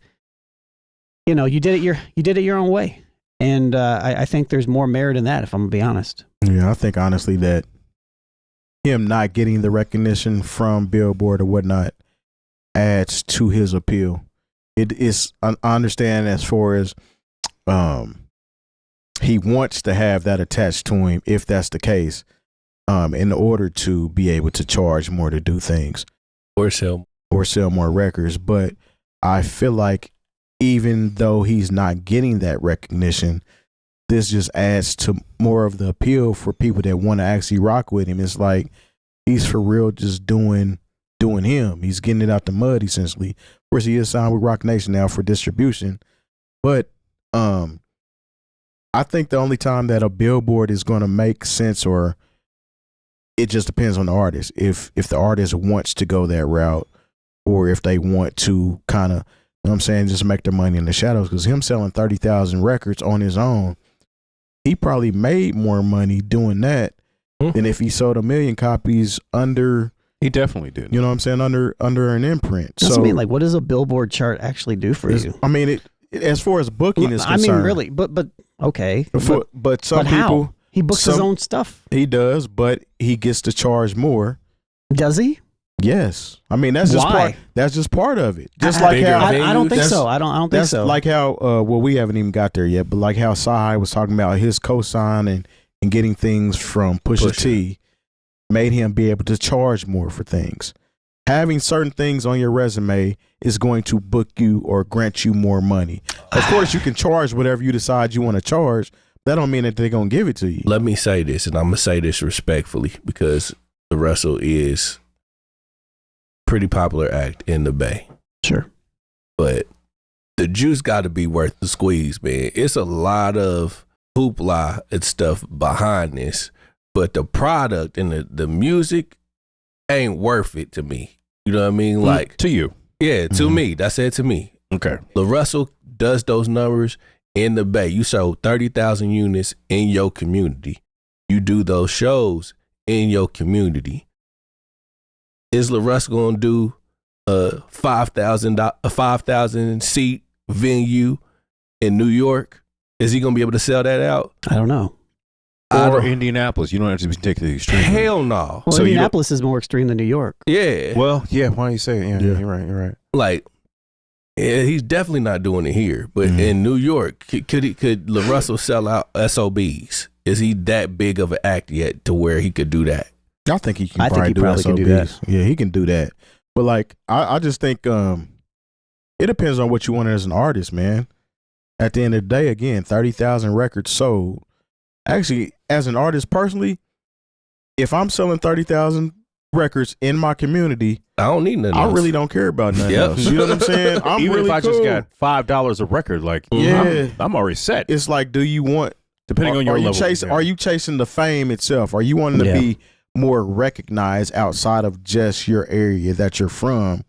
Speaker 3: you know, you did it your own way. And I think there's more merit in that, if I'm going to be honest.
Speaker 1: Yeah, I think honestly that him not getting the recognition from Billboard or whatnot adds to his appeal. It is, I understand as far as he wants to have that attached to him, if that's the case, in order to be able to charge more to do things
Speaker 4: Or sell.
Speaker 1: more records. But I feel like even though he's not getting that recognition, this just adds to more of the appeal for people that want to actually rock with him. It's like he's for real just doing him. He's getting it out the mud, essentially. Of course, he is signed with Rock Nation now for distribution. But I think the only time that a Billboard is going to make sense, or it just depends on the artist. If the artist wants to go that route, or if they want to kind of, you know what I'm saying, just make their money in the shadows. Because him selling 30,000 records on his own, he probably made more money doing that than if he sold 1 million copies under.
Speaker 2: He definitely did.
Speaker 1: You know what I'm saying? Under an imprint.
Speaker 3: That's
Speaker 1: So
Speaker 3: what I mean. Like, what does a Billboard chart actually do for you?
Speaker 1: I mean, it as far as booking is
Speaker 3: I
Speaker 1: concerned.
Speaker 3: mean, really, but okay.
Speaker 1: But some
Speaker 3: But how?
Speaker 1: people,
Speaker 3: He books his own stuff.
Speaker 1: he does, but he gets to charge more.
Speaker 3: Does he?
Speaker 1: Yes, I mean that's just
Speaker 3: Why?
Speaker 1: part. That's just part of it. Just
Speaker 3: I-
Speaker 1: like
Speaker 4: Bigger
Speaker 1: how
Speaker 3: I don't think
Speaker 1: that's-
Speaker 3: so. I don't think
Speaker 1: That's
Speaker 3: so.
Speaker 1: like how well, we haven't even got there yet, but like how Cyhi was talking about his cosign and getting things from Pusha T made him be able to charge more for things. Having certain things on your resume is going to book you or grant you more money. Of course, you can charge whatever you decide you want to charge. That don't mean that they're gonna give it to you.
Speaker 4: Let me say this, and I'm gonna say this respectfully because LaRussell is pretty popular act in the Bay.
Speaker 3: Sure.
Speaker 4: But the juice got to be worth the squeeze, man. It's a lot of hoopla and stuff behind this, but the product and the music ain't worth it to me. You know what I mean? Like,
Speaker 2: to you.
Speaker 4: yeah, to me. That's it to me.
Speaker 2: Okay.
Speaker 4: LaRussell does those numbers in the Bay. You sold 30,000 units in your community. You do those shows in your community. Is LaRussell going to do a 5,000 seat venue in New York? Is he going to be able to sell that out?
Speaker 3: I don't know.
Speaker 2: Or Indianapolis. You don't have to take the extreme.
Speaker 4: Hell no.
Speaker 3: Well,
Speaker 2: So you
Speaker 3: Indianapolis is more extreme than New York.
Speaker 4: Yeah.
Speaker 2: Well, yeah. Why you say it? Yeah,
Speaker 1: Yeah.
Speaker 2: you're right. You're right.
Speaker 4: Like, yeah, he's definitely not doing it here. But in New York, could LaRussell sell out SOBs? Is he that big of an act yet to where he could do that?
Speaker 1: I think he can.
Speaker 3: I think he probably can do that.
Speaker 1: SOBs. Yeah, he can do that. But like, I just think it depends on what you want as an artist, man. At the end of the day, again, 30,000 records sold. Actually, as an artist personally, if I'm selling 30,000 records in my community,
Speaker 4: I don't need nothing
Speaker 1: I
Speaker 4: else.
Speaker 1: really don't care about nothing
Speaker 4: Yep.
Speaker 1: else. You know what I'm saying? I'm
Speaker 2: Even
Speaker 1: really
Speaker 2: if I
Speaker 1: cool.
Speaker 2: just got $5 a record, like,
Speaker 1: Yeah.
Speaker 2: I'm already set.
Speaker 1: It's like, do you want?
Speaker 2: Depending on your
Speaker 1: are you
Speaker 2: level.
Speaker 1: chasing? Are you chasing the fame itself? Are you wanting to
Speaker 3: Yeah.
Speaker 1: be more recognized outside of just your area that you're from,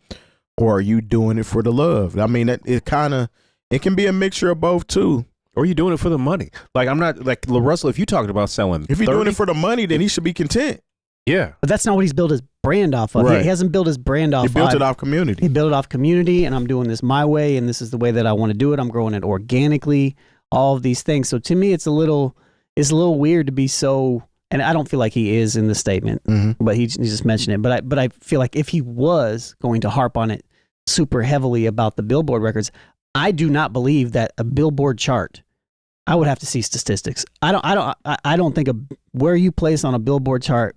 Speaker 1: or are you doing it for the love? I mean, it can be a mixture of both too.
Speaker 2: Or are you doing it for the money? Like, I'm not like LaRussell. If you talking about selling,
Speaker 1: If you're
Speaker 2: 30,
Speaker 1: doing it for the money, then he should be content.
Speaker 2: yeah,
Speaker 3: But that's not what he's built his brand off of.
Speaker 1: Right.
Speaker 3: He hasn't built his brand off.
Speaker 1: He built it off community.
Speaker 3: He built it off community, and I'm doing this my way, and this is the way that I want to do it. I'm growing it organically. All of these things. So to me, it's a little weird to be so. And I don't feel like he is in the statement, but he just mentioned it. But I feel like if he was going to harp on it super heavily about the Billboard records, I do not believe that a Billboard chart. I would have to see statistics. I don't think where you place on a Billboard chart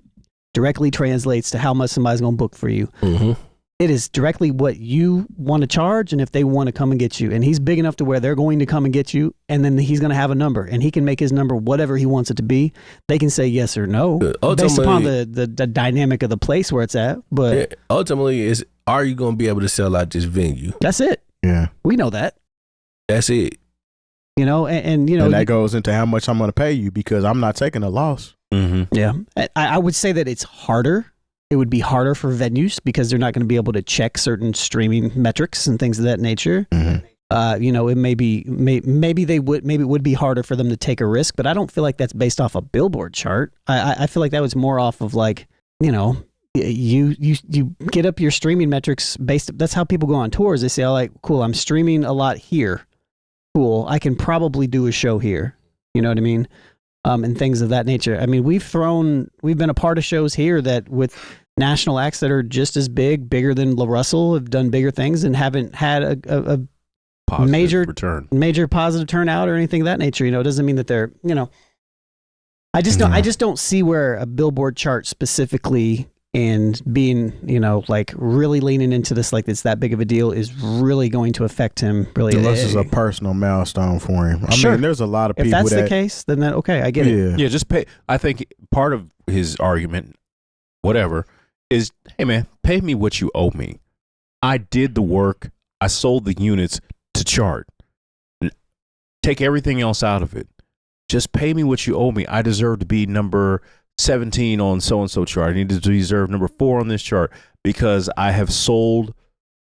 Speaker 3: directly translates to how much somebody's going to book for you.
Speaker 4: Mm-hmm.
Speaker 3: It is directly what you want to charge and if they want to come and get you. And he's big enough to where they're going to come and get you, and then he's going to have a number, and he can make his number whatever he wants it to be. They can say yes or no based upon the dynamic of the place where it's at. But
Speaker 4: Ultimately, are you going to be able to sell out this venue?
Speaker 3: that's it.
Speaker 1: Yeah.
Speaker 3: We know that.
Speaker 4: That's it.
Speaker 3: you know, and you know,
Speaker 1: and that goes into how much I'm going to pay you because I'm not taking a loss.
Speaker 2: Mm-hmm.
Speaker 3: yeah, I would say that it's harder. It would be harder for venues because they're not going to be able to check certain streaming metrics and things of that nature.
Speaker 1: Mm-hmm.
Speaker 3: You know, it maybe it would be harder for them to take a risk, but I don't feel like that's based off a Billboard chart. I feel like that was more off of like, you know, you get up your streaming metrics based. That's how people go on tours. They say, "Oh, like, cool, I'm streaming a lot here. Cool, I can probably do a show here." You know what I mean? And things of that nature. I mean, we've been a part of shows here that with national acts that are just as bigger than LaRussell, have done bigger things and haven't had a
Speaker 2: Positive
Speaker 3: major positive turnout or anything of that nature. You know, it doesn't mean that they're, you know, I just don't see where a Billboard chart specifically and being, you know, like really leaning into this like it's that big of a deal is really going to affect him. Really,
Speaker 1: unless it's a personal milestone for him. I
Speaker 3: Sure.
Speaker 1: mean, there's a lot of
Speaker 3: if
Speaker 1: people
Speaker 3: that's the case, then that okay, I get it.
Speaker 2: Yeah, just pay. I think part of his argument, whatever, is, hey man, pay me what you owe me. I did the work. I sold the units to chart. Take everything else out of it. Just pay me what you owe me. I deserve to be number 17 on so-and-so chart. I need to deserve number 4 on this chart because I have sold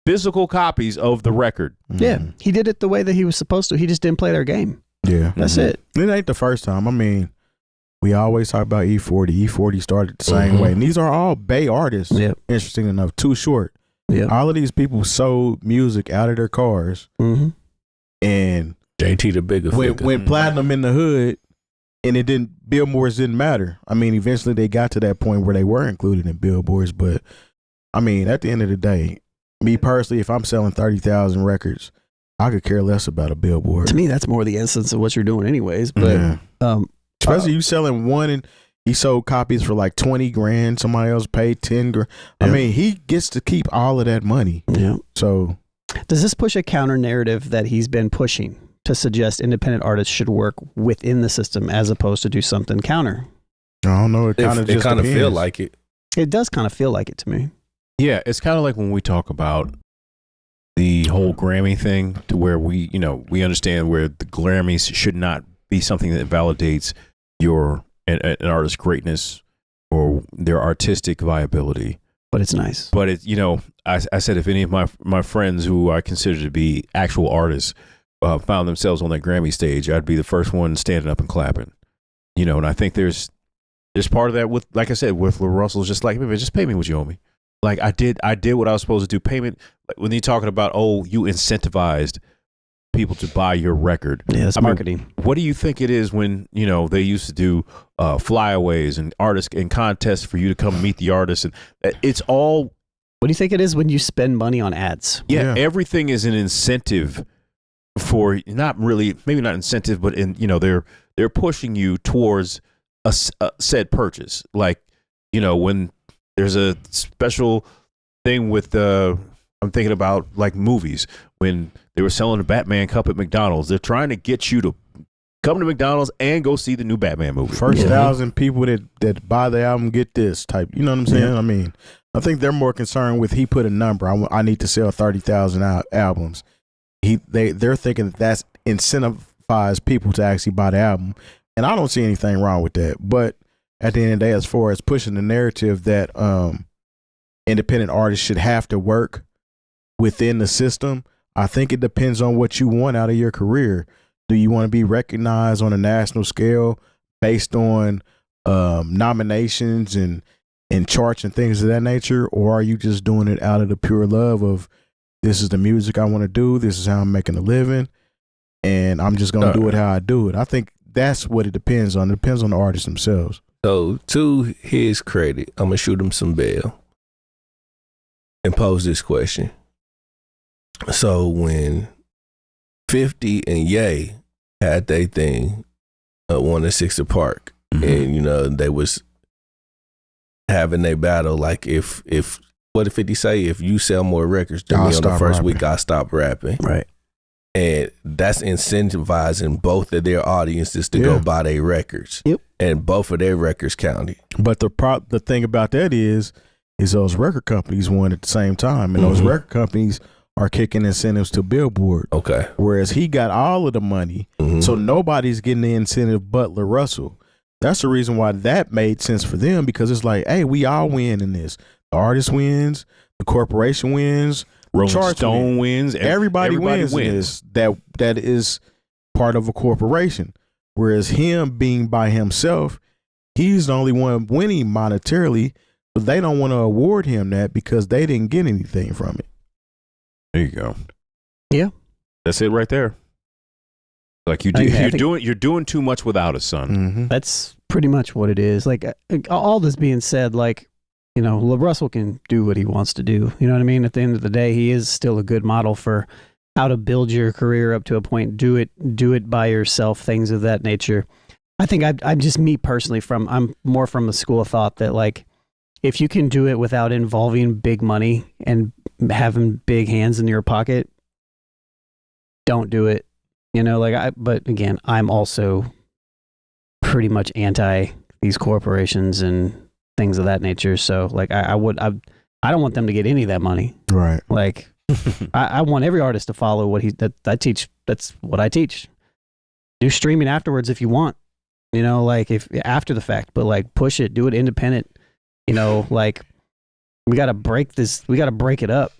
Speaker 2: physical copies of the record.
Speaker 3: Yeah, he did it the way that he was supposed to. He just didn't play their game.
Speaker 1: Yeah.
Speaker 3: That's it.
Speaker 1: It ain't the first time. I mean, we always talk about E40. E40 started the same way. And these are all Bay artists.
Speaker 3: Yep.
Speaker 1: Interesting enough. Too Short.
Speaker 3: Yep.
Speaker 1: All of these people sold music out of their cars.
Speaker 3: Mm-hmm.
Speaker 1: And
Speaker 4: JT the bigger figure.
Speaker 1: went platinum in the hood, and it didn't, Billboards didn't matter. I mean, eventually they got to that point where they were included in Billboards, but I mean, at the end of the day, me personally, if I'm selling 30,000 records, I could care less about a Billboard.
Speaker 3: To me, that's more the essence of what you're doing anyways. But
Speaker 1: especially you selling one and he sold copies for like 20 grand. Somebody else paid 10 grand. I mean, he gets to keep all of that money.
Speaker 3: Yeah.
Speaker 1: So
Speaker 3: does this push a counter narrative that he's been pushing to suggest independent artists should work within the system as opposed to do something counter?
Speaker 1: I don't know. It kind of
Speaker 4: feel like it.
Speaker 3: It does kind of feel like it to me.
Speaker 2: Yeah, it's kind of like when we talk about the whole Grammy thing, to where we understand where the Grammys should not be something that validates an artist's greatness or their artistic viability.
Speaker 3: But it's nice.
Speaker 2: But it, I said if any of my friends who I consider to be actual artists found themselves on that Grammy stage, I'd be the first one standing up and clapping. And I think there's part of that with, like I said, with LaRussell's just like, just pay me what you owe me. Like I did what I was supposed to do. Payment, like when you're talking about, you incentivized people to buy your record.
Speaker 3: Yeah, that's marketing.
Speaker 2: What do you think it is when, they used to do flyaways and artists and contests for you to come meet the artist? And it's all.
Speaker 3: What do you think it is when you spend money on ads?
Speaker 2: Yeah. Everything is an incentive for, not really, maybe not incentive, but they're pushing you towards a said purchase. Like, when there's a special thing with I'm thinking about like movies, when they were selling the Batman cup at McDonald's, they're trying to get you to come to McDonald's and go see the new Batman movie.
Speaker 1: First 1,000 people that buy the album get this type. You know what I'm saying? Yeah. I mean, I think they're more concerned with, he put a number. I need to sell 30,000 albums. They're thinking that's incentivized people to actually buy the album, and I don't see anything wrong with that. But at the end of the day, as far as pushing the narrative that independent artists should have to work within the system, I think it depends on what you want out of your career. Do you want to be recognized on a national scale based on nominations and charts and things of that nature, or are you just doing it out of the pure love of, this is the music I want to do, this is how I'm making a living, and I'm just going to do it how I do it? I think that's what it depends on. It depends on the artists themselves. So
Speaker 4: to his credit, I'm going to shoot him some bail and pose this question. So when 50 and Ye had their thing at 106 Park, and they was having their battle, like if what did 50 say? If you sell more records than me on the first week, I stop rapping.
Speaker 3: Right.
Speaker 4: And that's incentivizing both of their audiences to go buy their records.
Speaker 3: Yep.
Speaker 4: And both of their records counted.
Speaker 1: But the thing about that is those record companies won at the same time, and those record companies are kicking incentives to Billboard.
Speaker 4: Okay.
Speaker 1: Whereas he got all of the money, so nobody's getting the incentive but LaRussell. That's the reason why that made sense for them, because it's like, hey, we all win in this. The artist wins, the corporation wins,
Speaker 2: Rolling Stone wins.
Speaker 1: Everybody wins in this. That is part of a corporation. Whereas him being by himself, he's the only one winning monetarily, but they don't want to award him that because they didn't get anything from it.
Speaker 2: There you go.
Speaker 3: Yeah.
Speaker 2: That's it right there. Like you're doing too much without a son.
Speaker 1: Mm-hmm.
Speaker 3: That's pretty much what it is. Like, all this being said, like, you know, LaRussell can do what he wants to do. You know what I mean? At the end of the day, he is still a good model for how to build your career up to a point. Do it by yourself, things of that nature. I think I'm just, me personally, I'm more from the school of thought that, like, if you can do it without involving big money and having big hands in your pocket, don't do it. You know, like, but again, I'm also pretty much anti these corporations and things of that nature. So, like, I don't want them to get any of that money.
Speaker 1: Right.
Speaker 3: Like, I want every artist to follow what I teach. That's what I teach. Do streaming afterwards if you want, you know, like, if after the fact, but like, push it, do it independent, you know, like, we got to break it up.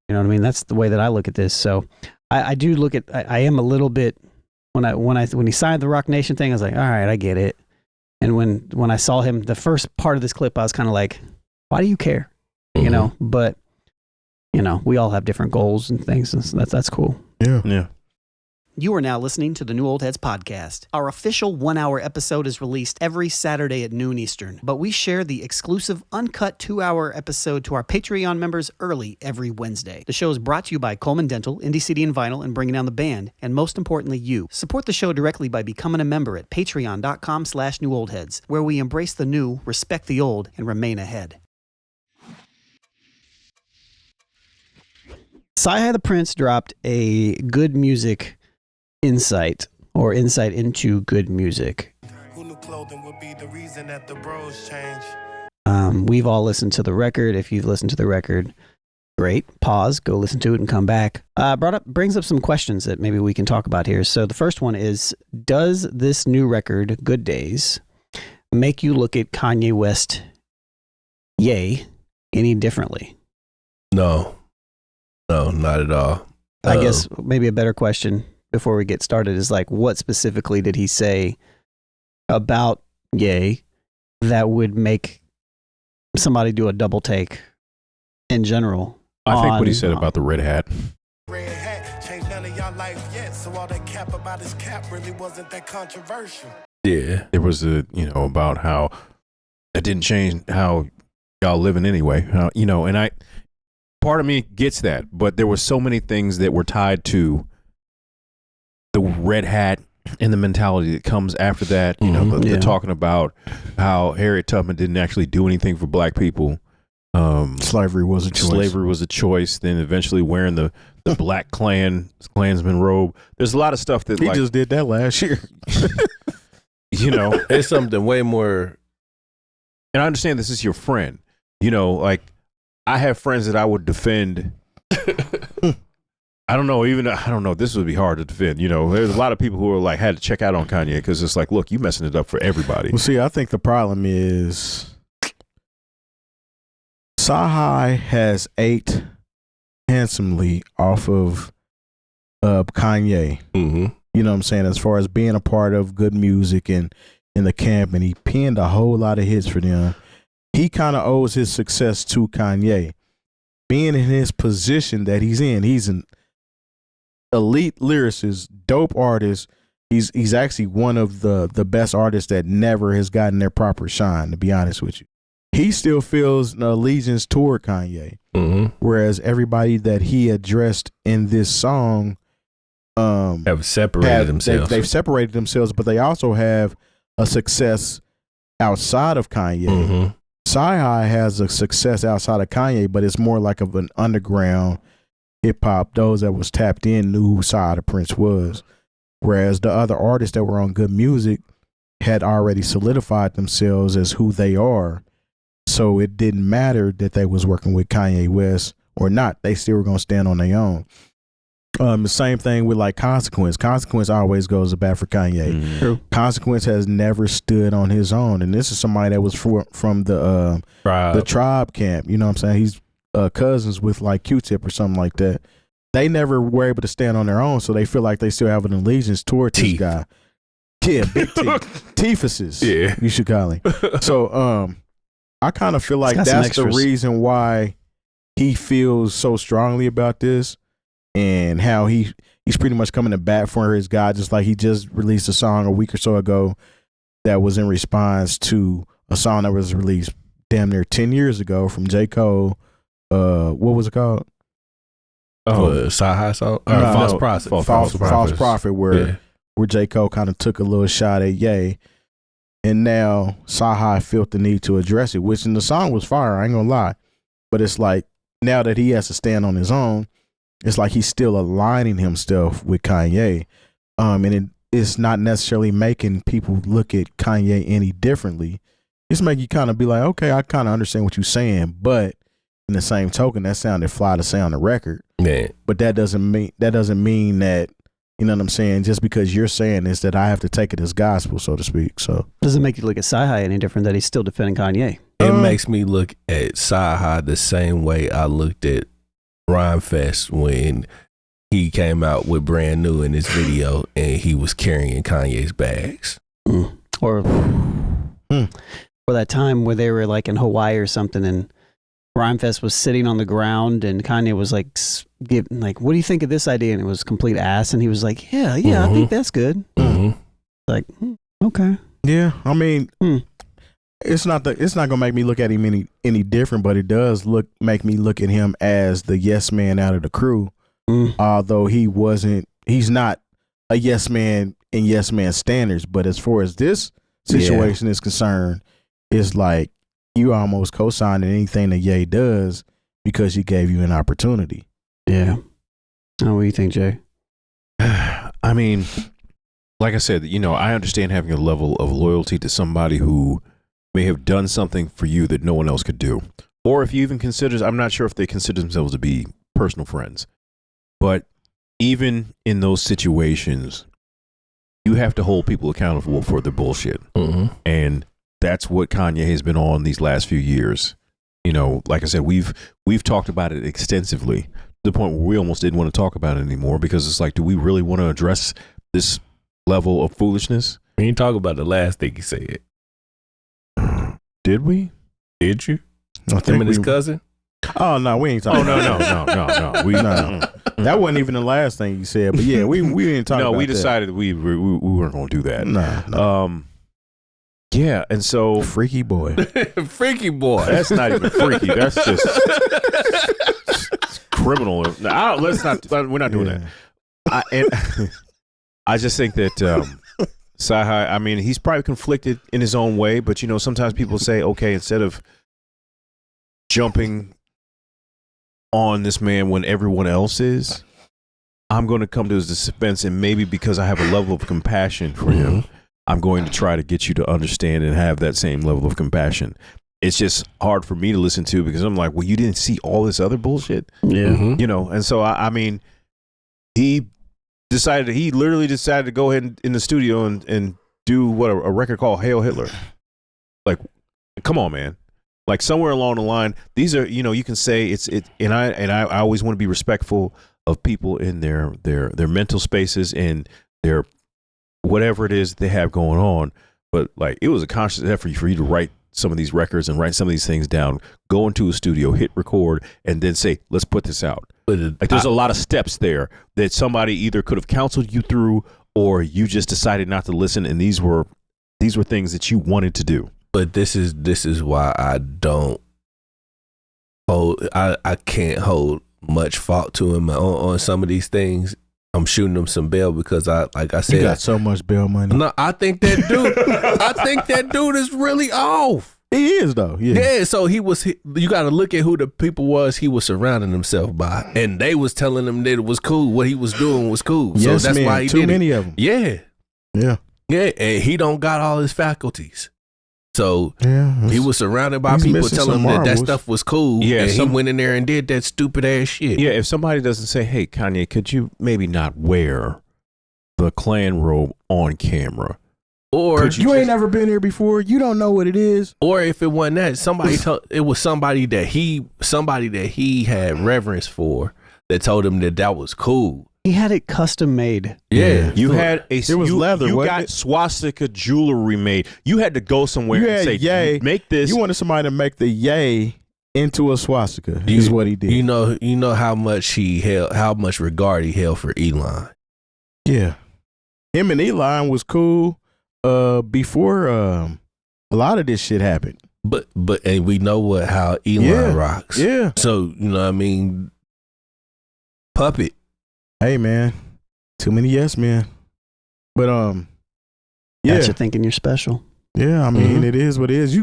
Speaker 3: You know what I mean? That's the way that I look at this. So I do look at, I am a little bit, when he signed the Rock Nation thing, I was like, all right, I get it. And when I saw him, the first part of this clip, I was kind of like, why do you care? You know, but, you know, we all have different goals and things. And that's cool.
Speaker 2: Yeah.
Speaker 7: You are now listening to the New Old Heads podcast. Our official 1-hour episode is released every Saturday at noon Eastern, but we share the exclusive uncut 2-hour episode to our Patreon members early every Wednesday. The show is brought to you by Coleman Dental, Indie CD and Vinyl, and Bringing Down the Band, and most importantly, you. Support the show directly by becoming a member at patreon.com/newoldheads, where we embrace the new, respect the old, and remain ahead.
Speaker 3: Cyhi Da Prynce dropped a good music insight into good music.
Speaker 8: Who knew clothing would be the reason that the bros change?
Speaker 3: We've all listened to the record. If you've listened to the record, great. Pause, go listen to it and come back. Brings up some questions that maybe we can talk about here. So the first one is, does this new record, Good Days, make you look at Kanye West, Ye, any differently?
Speaker 4: No, not at all.
Speaker 3: I guess maybe a better question before we get started is, like, what specifically did he say about Ye that would make somebody do a double take in general?
Speaker 2: I think what he said about the red hat.
Speaker 8: Red hat changed none of y'all life yet, so all that cap about his cap really wasn't that controversial.
Speaker 4: Yeah.
Speaker 2: There was about how it didn't change how y'all living anyway. How, and part of me gets that, but there were so many things that were tied to the red hat and the mentality that comes after that. The talking about how Harriet Tubman didn't actually do anything for black people.
Speaker 1: Slavery was a choice.
Speaker 2: Slavery was a choice. Then eventually wearing the black Klansman robe. There's a lot of stuff that
Speaker 1: he just did that last year.
Speaker 4: It's something way more.
Speaker 2: And I understand this is your friend. Like, I have friends that I would defend. I don't know. This would be hard to defend. There's a lot of people who are like, had to check out on Kanye because it's like, look, you messing it up for everybody.
Speaker 1: Well, see, I think the problem is Cyhi has ate handsomely off of Kanye.
Speaker 4: Mm-hmm.
Speaker 1: You know what I'm saying? As far as being a part of good music and in the camp, and he penned a whole lot of hits for them. He kind of owes his success to Kanye. Being in his position that he's in, he's an elite lyricist, dope artist. He's actually one of the best artists that never has gotten their proper shine, to be honest with you. He still feels an allegiance toward Kanye.
Speaker 4: Mm-hmm.
Speaker 1: Whereas everybody that he addressed in this song
Speaker 4: have separated themselves.
Speaker 1: They've separated themselves, but they also have a success outside of Kanye.
Speaker 4: Mm-hmm.
Speaker 1: Cyhi has a success outside of Kanye, but it's more like of an underground hip hop. Those that was tapped in knew who Cyhi Da Prynce was. Whereas the other artists that were on good music had already solidified themselves as who they are. So it didn't matter that they was working with Kanye West or not, they still were gonna stand on their own. The same thing with like Consequence. Consequence always goes to bat for Kanye.
Speaker 3: True.
Speaker 1: Consequence has never stood on his own, and this is somebody that was from the Tribe camp. You know what I'm saying? He's cousins with like Q-Tip or something like that. They never were able to stand on their own, so they feel like they still have an allegiance toward this guy. Yeah, big teeth. Teethuses. Yeah, you should call him. So I kind of feel like that's the reason why he feels so strongly about this. And how he's pretty much coming to bat for his guy, just like he just released a song a week or so ago that was in response to a song that was released damn near 10 years ago from J.O.O.D. What was it called?
Speaker 4: Cyhi song? False Prophet.
Speaker 1: False Prophet, where J.O.O.D. kind of took a little shot at Ye. And now Cyhi felt the need to address it, which in the song was fire, I ain't gonna lie. But it's like, now that he has to stand on his own, it's like he's still aligning himself with Kanye. And it's not necessarily making people look at Kanye any differently. It's making you kind of be like, okay, I kind of understand what you're saying, but in the same token, that sounded fly to say on the record.
Speaker 4: Yeah.
Speaker 1: But that doesn't mean that, you know what I'm saying, just because you're saying this, that I have to take it as gospel, so to speak. So
Speaker 3: doesn't make you look at Cyhi any different that he's still defending Kanye.
Speaker 4: It makes me look at Cyhi the same way I looked at Rhyme Fest when he came out with Brand New in his video and he was carrying Kanye's bags.
Speaker 3: Or that time where they were like in Hawaii or something and Rhyme Fest was sitting on the ground and Kanye was like, what do you think of this idea? And it was complete ass. And he was like, yeah, I think that's good. Like, okay.
Speaker 1: Yeah, I mean, it's not gonna make me look at him any different, but it does make me look at him as the yes man out of the crew. Although he's not a yes man in yes man standards, but as far as this situation is concerned, it's like you almost co-signing anything that Ye does because he gave you an opportunity.
Speaker 3: Yeah. What do you think, Jay?
Speaker 2: I mean, like I said, I understand having a level of loyalty to somebody who may have done something for you that no one else could do. Or if you even consider, I'm not sure if they consider themselves to be personal friends. But even in those situations, you have to hold people accountable for their bullshit. And that's what Kanye has been on these last few years. Like I said, we've talked about it extensively to the point where we almost didn't want to talk about it anymore because it's like, do we really want to address this level of foolishness?
Speaker 4: We didn't talk about the last thing he said.
Speaker 2: Did we?
Speaker 4: Did you? Him and his cousin?
Speaker 1: Oh no, we ain't talking.
Speaker 2: No.
Speaker 1: That wasn't even the last thing you said. But yeah, we didn't talk.
Speaker 2: No,
Speaker 1: about
Speaker 2: we decided
Speaker 1: that.
Speaker 2: we weren't going to do that.
Speaker 1: No.
Speaker 2: Yeah, and so
Speaker 1: freaky boy.
Speaker 4: Freaky boy.
Speaker 2: That's not even freaky. That's just criminal. Let's not. We're not doing that. I just think that Cyhi, I mean, he's probably conflicted in his own way, but sometimes people say, okay, instead of jumping on this man when everyone else is, I'm going to come to his defense, and maybe because I have a level of compassion for him, I'm going to try to get you to understand and have that same level of compassion. It's just hard for me to listen to because I'm like, well, you didn't see all this other bullshit?
Speaker 3: Yeah.
Speaker 2: And so, I mean, he literally decided to go ahead in the studio and do a record called Hail Hitler. Like, come on, man. Like somewhere along the line, these are, you can say and I always want to be respectful of people in their mental spaces and their whatever it is they have going on. But like, it was a conscious effort for you to write some of these records and write some of these things down, go into a studio, hit record, and then say, let's put this out. Like there's a lot of steps there that somebody either could have counseled you through or you just decided not to listen. And these were things that you wanted to do.
Speaker 4: But this is why I don't hold. I can't hold much fault to him on some of these things. I'm shooting him some bail because like I said,
Speaker 1: you got so much bail money.
Speaker 4: No, I think that dude is really off.
Speaker 1: He is though.
Speaker 4: Yeah. So you got to look at who the people was he was surrounding himself by, and they was telling him that it was cool. What he was doing was cool.
Speaker 1: Yes,
Speaker 4: so that's why he
Speaker 1: too
Speaker 4: did
Speaker 1: many
Speaker 4: it.
Speaker 1: of them.
Speaker 4: Yeah. And he don't got all his faculties. So
Speaker 1: Yeah,
Speaker 4: he was surrounded by
Speaker 1: he's
Speaker 4: people
Speaker 1: missing
Speaker 4: telling him
Speaker 1: some
Speaker 4: that
Speaker 1: marbles.
Speaker 4: stuff was cool.
Speaker 2: Yeah,
Speaker 4: and he
Speaker 2: some-
Speaker 4: went in there and did that stupid ass shit.
Speaker 2: Yeah, if somebody doesn't say, "Hey, Kanye, could you maybe not wear the Klan robe on camera?"
Speaker 4: Or
Speaker 2: Could
Speaker 1: You ain't never been here before. You don't know what it is.
Speaker 4: or if it wasn't that, somebody told it was somebody that he had reverence for that told him that was cool.
Speaker 3: He had it custom made.
Speaker 4: Yeah,
Speaker 2: You had a
Speaker 1: It was leather,
Speaker 2: You
Speaker 1: wasn't
Speaker 2: got
Speaker 1: it?
Speaker 2: swastika jewelry made. You had to go somewhere
Speaker 1: You
Speaker 2: and
Speaker 1: had
Speaker 2: say,
Speaker 1: yay.
Speaker 2: "Make this."
Speaker 1: You wanted somebody to make the yay into a swastika. Is what he did.
Speaker 4: You know how much regard he held for Elon.
Speaker 1: Yeah. Him and Elon was cool before a lot of this shit happened.
Speaker 4: But and we know how Elon
Speaker 1: Yeah.
Speaker 4: rocks.
Speaker 1: Yeah.
Speaker 4: So you know what I mean, puppet.
Speaker 1: Hey man, too many yes men. But yeah,
Speaker 3: Got you thinking you're special.
Speaker 1: yeah. I mean,
Speaker 4: Mhm.
Speaker 1: it is what it is.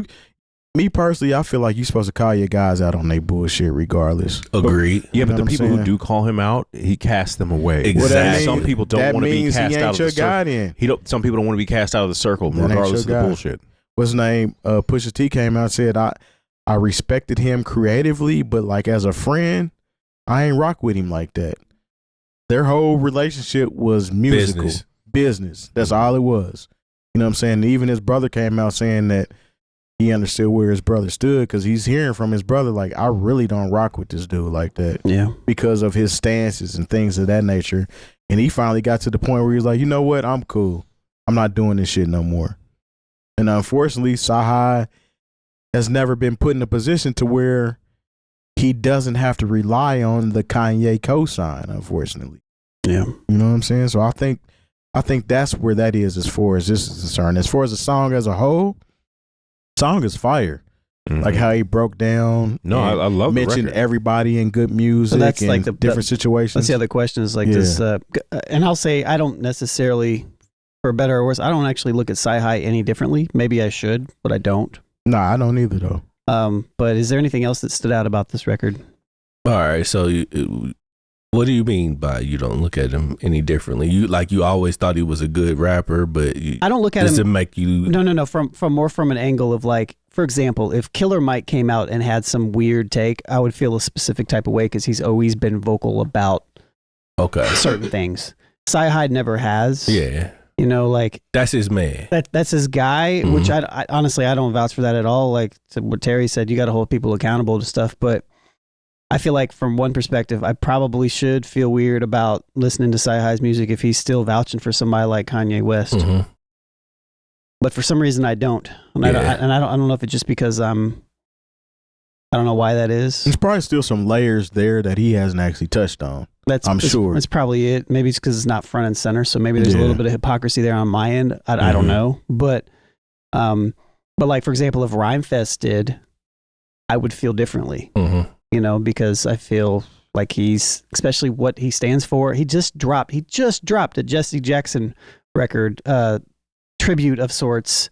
Speaker 1: Me personally, I feel like you're supposed to call your guys out on their bullshit regardless.
Speaker 4: Agreed.
Speaker 2: Yeah,
Speaker 1: You know
Speaker 2: but the
Speaker 1: what I'm
Speaker 2: people who
Speaker 1: saying?
Speaker 2: do call him out, he casts them away.
Speaker 4: Exactly. Well, that
Speaker 1: mean-
Speaker 2: Some people don't
Speaker 1: that
Speaker 2: want to be
Speaker 1: means
Speaker 2: cast
Speaker 1: he
Speaker 2: out
Speaker 1: ain't
Speaker 2: of
Speaker 1: your
Speaker 2: the circle.
Speaker 1: guy then.
Speaker 2: Some people don't want to be cast out of the circle,
Speaker 1: That ain't
Speaker 2: regardless of
Speaker 1: your
Speaker 2: the
Speaker 1: guy.
Speaker 2: bullshit.
Speaker 1: What's his name? Pusha T came out and said I respected him creatively, but like as a friend, I ain't rock with him like that. Their whole relationship was musical. Business. That's all it was. You know what I'm saying? Even his brother came out saying that he understood where his brother stood because he's hearing from his brother, like, I really don't rock with this dude like that
Speaker 3: Yeah.
Speaker 1: because of his stances and things of that nature. And he finally got to the point where he was like, you know what? I'm cool. I'm not doing this shit no more. And unfortunately, Cyhi has never been put in a position to where he doesn't have to rely on the Kanye cosign, unfortunately.
Speaker 3: Yeah.
Speaker 1: You know what I'm saying? So I think that's where that is as far as this is concerned. As far as the song as a whole, song is fire.
Speaker 2: Mhm.
Speaker 1: Like how he broke down.
Speaker 2: No,
Speaker 1: and
Speaker 2: I love the
Speaker 1: mentioned
Speaker 2: record.
Speaker 1: everybody in good music
Speaker 3: that's
Speaker 1: and
Speaker 3: like
Speaker 1: different situations.
Speaker 3: That's the other question is like
Speaker 1: Yeah.
Speaker 3: this. And I'll say I don't necessarily, for better or worse, I don't actually look at Cyhi any differently. Maybe I should, but I don't.
Speaker 1: Nah, I don't either though.
Speaker 3: But is there anything else that stood out about this record?
Speaker 4: All right. So what do you mean by you don't look at him any differently? You always thought he was a good rapper, but
Speaker 3: I don't look at
Speaker 4: does
Speaker 3: him.
Speaker 4: it make you?
Speaker 3: No. From more from an angle of like, for example, if Killer Mike came out and had some weird take, I would feel a specific type of way because he's always been vocal about
Speaker 4: Okay.
Speaker 3: certain things. Cyhi never has.
Speaker 4: Yeah.
Speaker 3: You know, like
Speaker 4: That's his man.
Speaker 3: that's his guy,
Speaker 4: Mhm.
Speaker 3: which I honestly I don't vouch for that at all. Like to what Terry said, you got to hold people accountable to stuff. But I feel like from one perspective, I probably should feel weird about listening to Cyhi's music if he's still vouching for somebody like Kanye West.
Speaker 4: Mhm.
Speaker 3: But for some reason, I don't, and I don't know if it's just because I don't know why that is.
Speaker 1: There's probably still some layers there that he hasn't actually touched on. I'm sure.
Speaker 3: That's probably it. Maybe it's because it's not front and center. So maybe there's a little bit of hypocrisy there on my end. I don't know. But like, for example, if Rhymefest did, I would feel differently, you know, because I feel like he's, especially what he stands for. He just dropped a Jesse Jackson record, tribute of sorts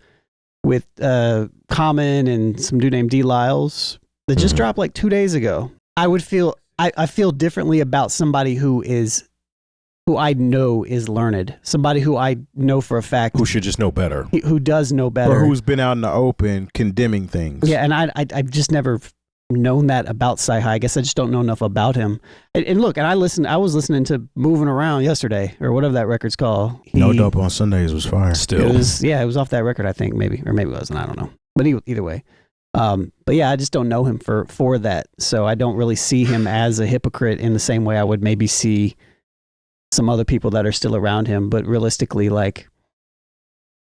Speaker 3: with Common and some dude named D. Lyles that just dropped like 2 days ago. I would feel, I feel differently about somebody who I know is learned, somebody who I know for a fact
Speaker 2: Who should just know better.
Speaker 3: who does know better,
Speaker 1: Or who's been out in the open condemning things.
Speaker 3: yeah. And I've just never known that about Cyhi. I guess I just don't know enough about him. And look, and I was listening to Moving Around yesterday or whatever that record's called.
Speaker 1: No Dope on Sundays was fire.
Speaker 2: Still.
Speaker 3: It was off that record, I think, maybe it wasn't. I don't know. But either way. But yeah, I just don't know him for that. So I don't really see him as a hypocrite in the same way I would maybe see some other people that are still around him. But realistically, like,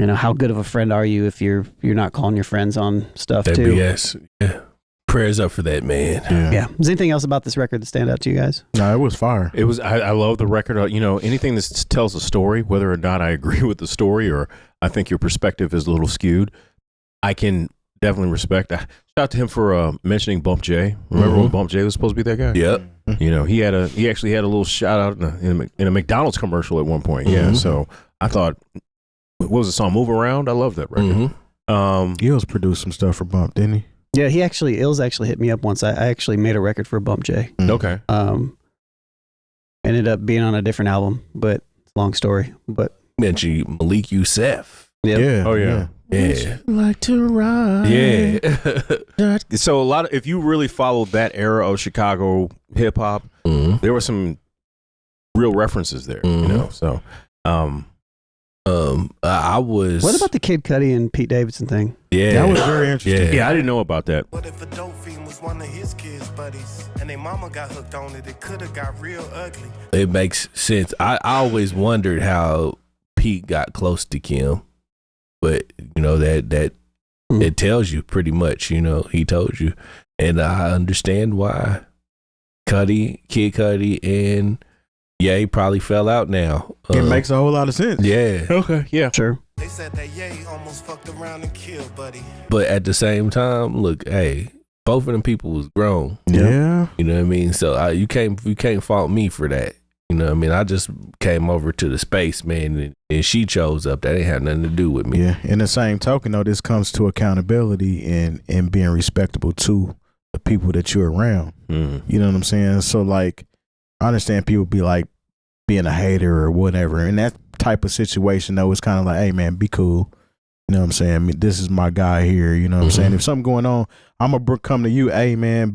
Speaker 3: you know, how good of a friend are you if you're not calling your friends on stuff
Speaker 4: That
Speaker 3: too?
Speaker 4: BS. Yeah. Prayers up for that man.
Speaker 3: Yeah. Is anything else about this record that stand out to you guys?
Speaker 1: No, it was fire.
Speaker 2: It was. I love the record. You know, anything that tells a story, whether or not I agree with the story or I think your perspective is a little skewed, I can definitely respect. Shout out to him for mentioning Bump J. Remember when Bump J was supposed to be that guy?
Speaker 4: Yep.
Speaker 2: You know, he actually had a little shout out in a McDonald's commercial at one point. Yeah. So I thought, what was the song? Move Around. I love that record.
Speaker 1: Gills produced some stuff for Bump, didn't he?
Speaker 3: Yeah, Ills actually hit me up once. I actually made a record for Bump J.
Speaker 2: Okay.
Speaker 3: Ended up being on a different album, but it's a long story. But
Speaker 4: Mention Malik Youssef.
Speaker 3: yeah.
Speaker 1: Yeah.
Speaker 2: Oh yeah.
Speaker 4: Yeah.
Speaker 1: Like to ride.
Speaker 4: Yeah.
Speaker 2: So a lot of, if you really followed that era of Chicago hip hop, there were some real references there, you know. So,
Speaker 4: I was.
Speaker 3: What about the Kid Cudi and Pete Davidson thing?
Speaker 4: Yeah,
Speaker 1: That was very interesting.
Speaker 2: yeah, I didn't know about that.
Speaker 8: What if a dope fiend was one of his kids' buddies? And their mama got hooked on it. It could have got real ugly.
Speaker 4: It makes sense. I always wondered how Pete got close to Kim, but you know that it tells you pretty much. You know, he told you, and I understand why. Kid Cudi, and Ye probably fell out now.
Speaker 1: It makes a whole lot of sense.
Speaker 4: Yeah.
Speaker 2: Okay, yeah,
Speaker 3: Sure.
Speaker 8: They said that Ye almost fucked around and killed Buddy.
Speaker 4: But at the same time, look, hey, both of them people was grown.
Speaker 1: Yeah.
Speaker 4: You know what I mean? So you can't fault me for that. You know what I mean? I just came over to the space, man, and she chose up. That ain't had nothing to do with me.
Speaker 1: Yeah. In the same token, though, this comes to accountability and being respectable to the people that you're around. You know what I'm saying? So, like, I understand people be like being a hater or whatever. In that type of situation, though, it's kind of like, hey, man, be cool. You know what I'm saying? I mean, this is my guy here. You know what I'm saying? If something going on, I'm going to come to you, hey, man,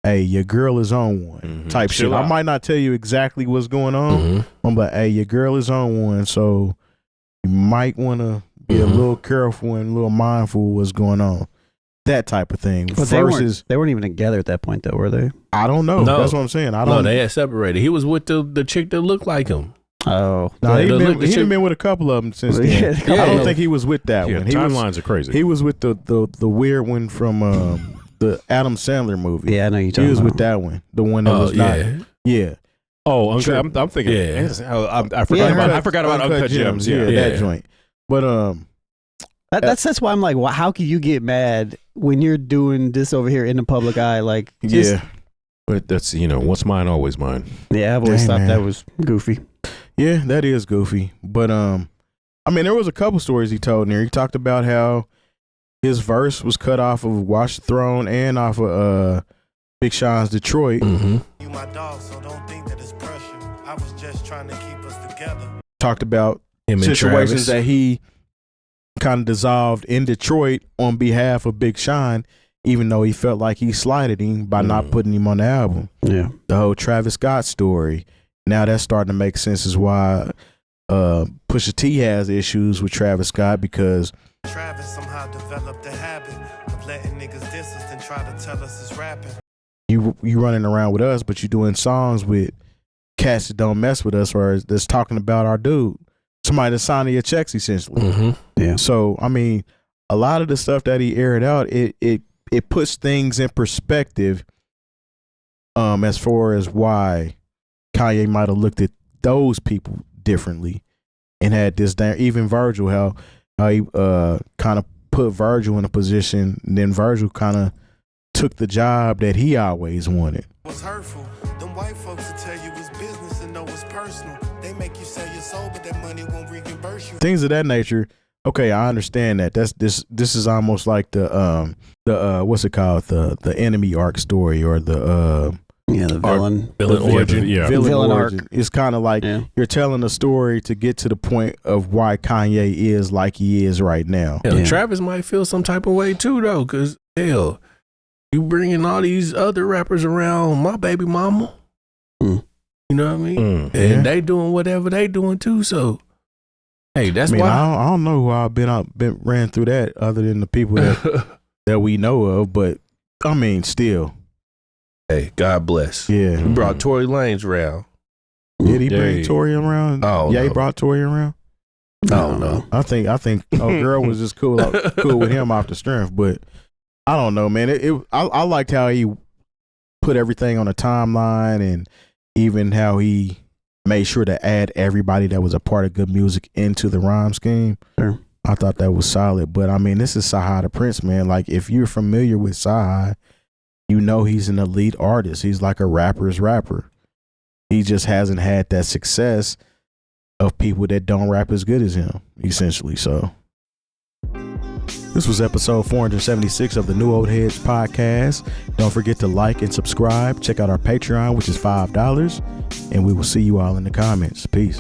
Speaker 1: hey, your girl is on one type shit. I might not tell you exactly what's going on. I'm like, hey, your girl is on one, so you might want to be a little careful and a little mindful of what's going on. That type of thing.
Speaker 3: But
Speaker 1: versus,
Speaker 3: they weren't even together at that point, though, were they?
Speaker 1: I don't know.
Speaker 4: No.
Speaker 1: That's what I'm saying. I don't
Speaker 4: No, they had separated. He was with the chick that looked like him.
Speaker 3: Oh.
Speaker 1: No,
Speaker 4: Yeah,
Speaker 1: he's been with a couple of them since then.
Speaker 3: Yeah,
Speaker 1: I don't think he was with that one. He
Speaker 2: timelines are crazy.
Speaker 1: He was with the weird one from the Adam Sandler movie.
Speaker 3: Yeah, I know you're
Speaker 1: He
Speaker 3: talking
Speaker 1: was
Speaker 3: about.
Speaker 1: with that one. The one that was not. Yeah.
Speaker 2: Oh, I'm thinking.
Speaker 4: Yeah.
Speaker 2: I forgot about Uncut Gems.
Speaker 1: Yeah,
Speaker 2: Yeah.
Speaker 1: that joint. But
Speaker 3: That's why I'm like, how can you get mad when you're doing this over here in the public eye? Like, just,
Speaker 1: yeah.
Speaker 2: But that's, you know, what's mine, always mine.
Speaker 3: Yeah, I've always
Speaker 1: Dang,
Speaker 3: thought
Speaker 1: man.
Speaker 3: that was goofy.
Speaker 1: Yeah, that is goofy. But I mean, there was a couple stories he told in there. He talked about how his verse was cut off of Watch the Throne and off of Big Sean's Detroit.
Speaker 8: You my dog, so don't think that it's pressure. I was just trying to keep us together.
Speaker 1: Talked about
Speaker 4: Him and
Speaker 1: situations
Speaker 4: Travis.
Speaker 1: that he kind of dissolved in Detroit on behalf of Big Sean, even though he felt like he slighted him by not putting him on the album.
Speaker 3: Yeah.
Speaker 1: The whole Travis Scott story. Now that's starting to make sense as why Pusha T has issues with Travis Scott, because
Speaker 8: Travis somehow developed the habit of letting niggas diss us and try to tell us it's rapping.
Speaker 1: you running around with us, but you doing songs with cats that don't mess with us or that's talking about our dude. Somebody that's signing your checks, essentially.
Speaker 3: Yeah.
Speaker 1: So, I mean, a lot of the stuff that he aired out, it puts things in perspective as far as why Kanye might have looked at those people differently and had this down. Even Virgil, how he kind of put Virgil in a position, and then Virgil kind of took the job that he always wanted.
Speaker 8: It was hurtful. Them white folks will tell you it's business and know it's personal. They make you sell your soul, but that money won't reimburse you.
Speaker 1: Things of that nature. Okay, I understand that. This is almost like the what's it called, the enemy arc story, or the
Speaker 3: villain
Speaker 2: origin. Yeah.
Speaker 1: villain
Speaker 3: arc.
Speaker 1: origin. It's kind of like you're telling a story to get to the point of why Kanye is like he is right now.
Speaker 4: Hell, Travis might feel some type of way too, though, because hell, you bringing all these other rappers around my baby mama. You know what I mean? And they doing whatever they doing too. So, hey, that's why
Speaker 1: I don't know who I've been ran through that other than the people that we know of. But I mean, still,
Speaker 4: hey, God bless.
Speaker 1: yeah.
Speaker 4: We brought Tory Lanez around.
Speaker 1: Did he bring Tory around?
Speaker 4: Oh,
Speaker 1: yeah, he
Speaker 4: no.
Speaker 1: brought Tory around.
Speaker 4: I don't know.
Speaker 1: I think girl was just cool with him off the strength, but I don't know, man. I liked how he put everything on a timeline, and even how he made sure to add everybody that was a part of good music into the rhyme scheme.
Speaker 3: Sure.
Speaker 1: I thought that was solid. But I mean, this is Cyhi Da Prynce, man. Like, if you're familiar with Cyhi, you know he's an elite artist. He's like a rapper's rapper. He just hasn't had that success of people that don't rap as good as him, essentially. So this was episode 476 of the New Old Heads podcast. Don't forget to like and subscribe. Check out our Patreon, which is $5. And we will see you all in the comments. Peace.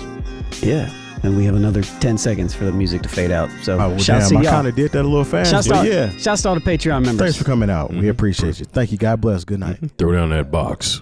Speaker 3: Yeah. And we have another 10 seconds for the music to fade out. So, shouts to
Speaker 1: I
Speaker 3: y'all.
Speaker 1: kind of did that a little fast.
Speaker 3: Shouts
Speaker 1: but
Speaker 3: to,
Speaker 1: yeah.
Speaker 3: shouts to all the Patreon members.
Speaker 1: Thanks for coming out. We appreciate you. Thank you. God bless. Good night.
Speaker 2: Throw down that box.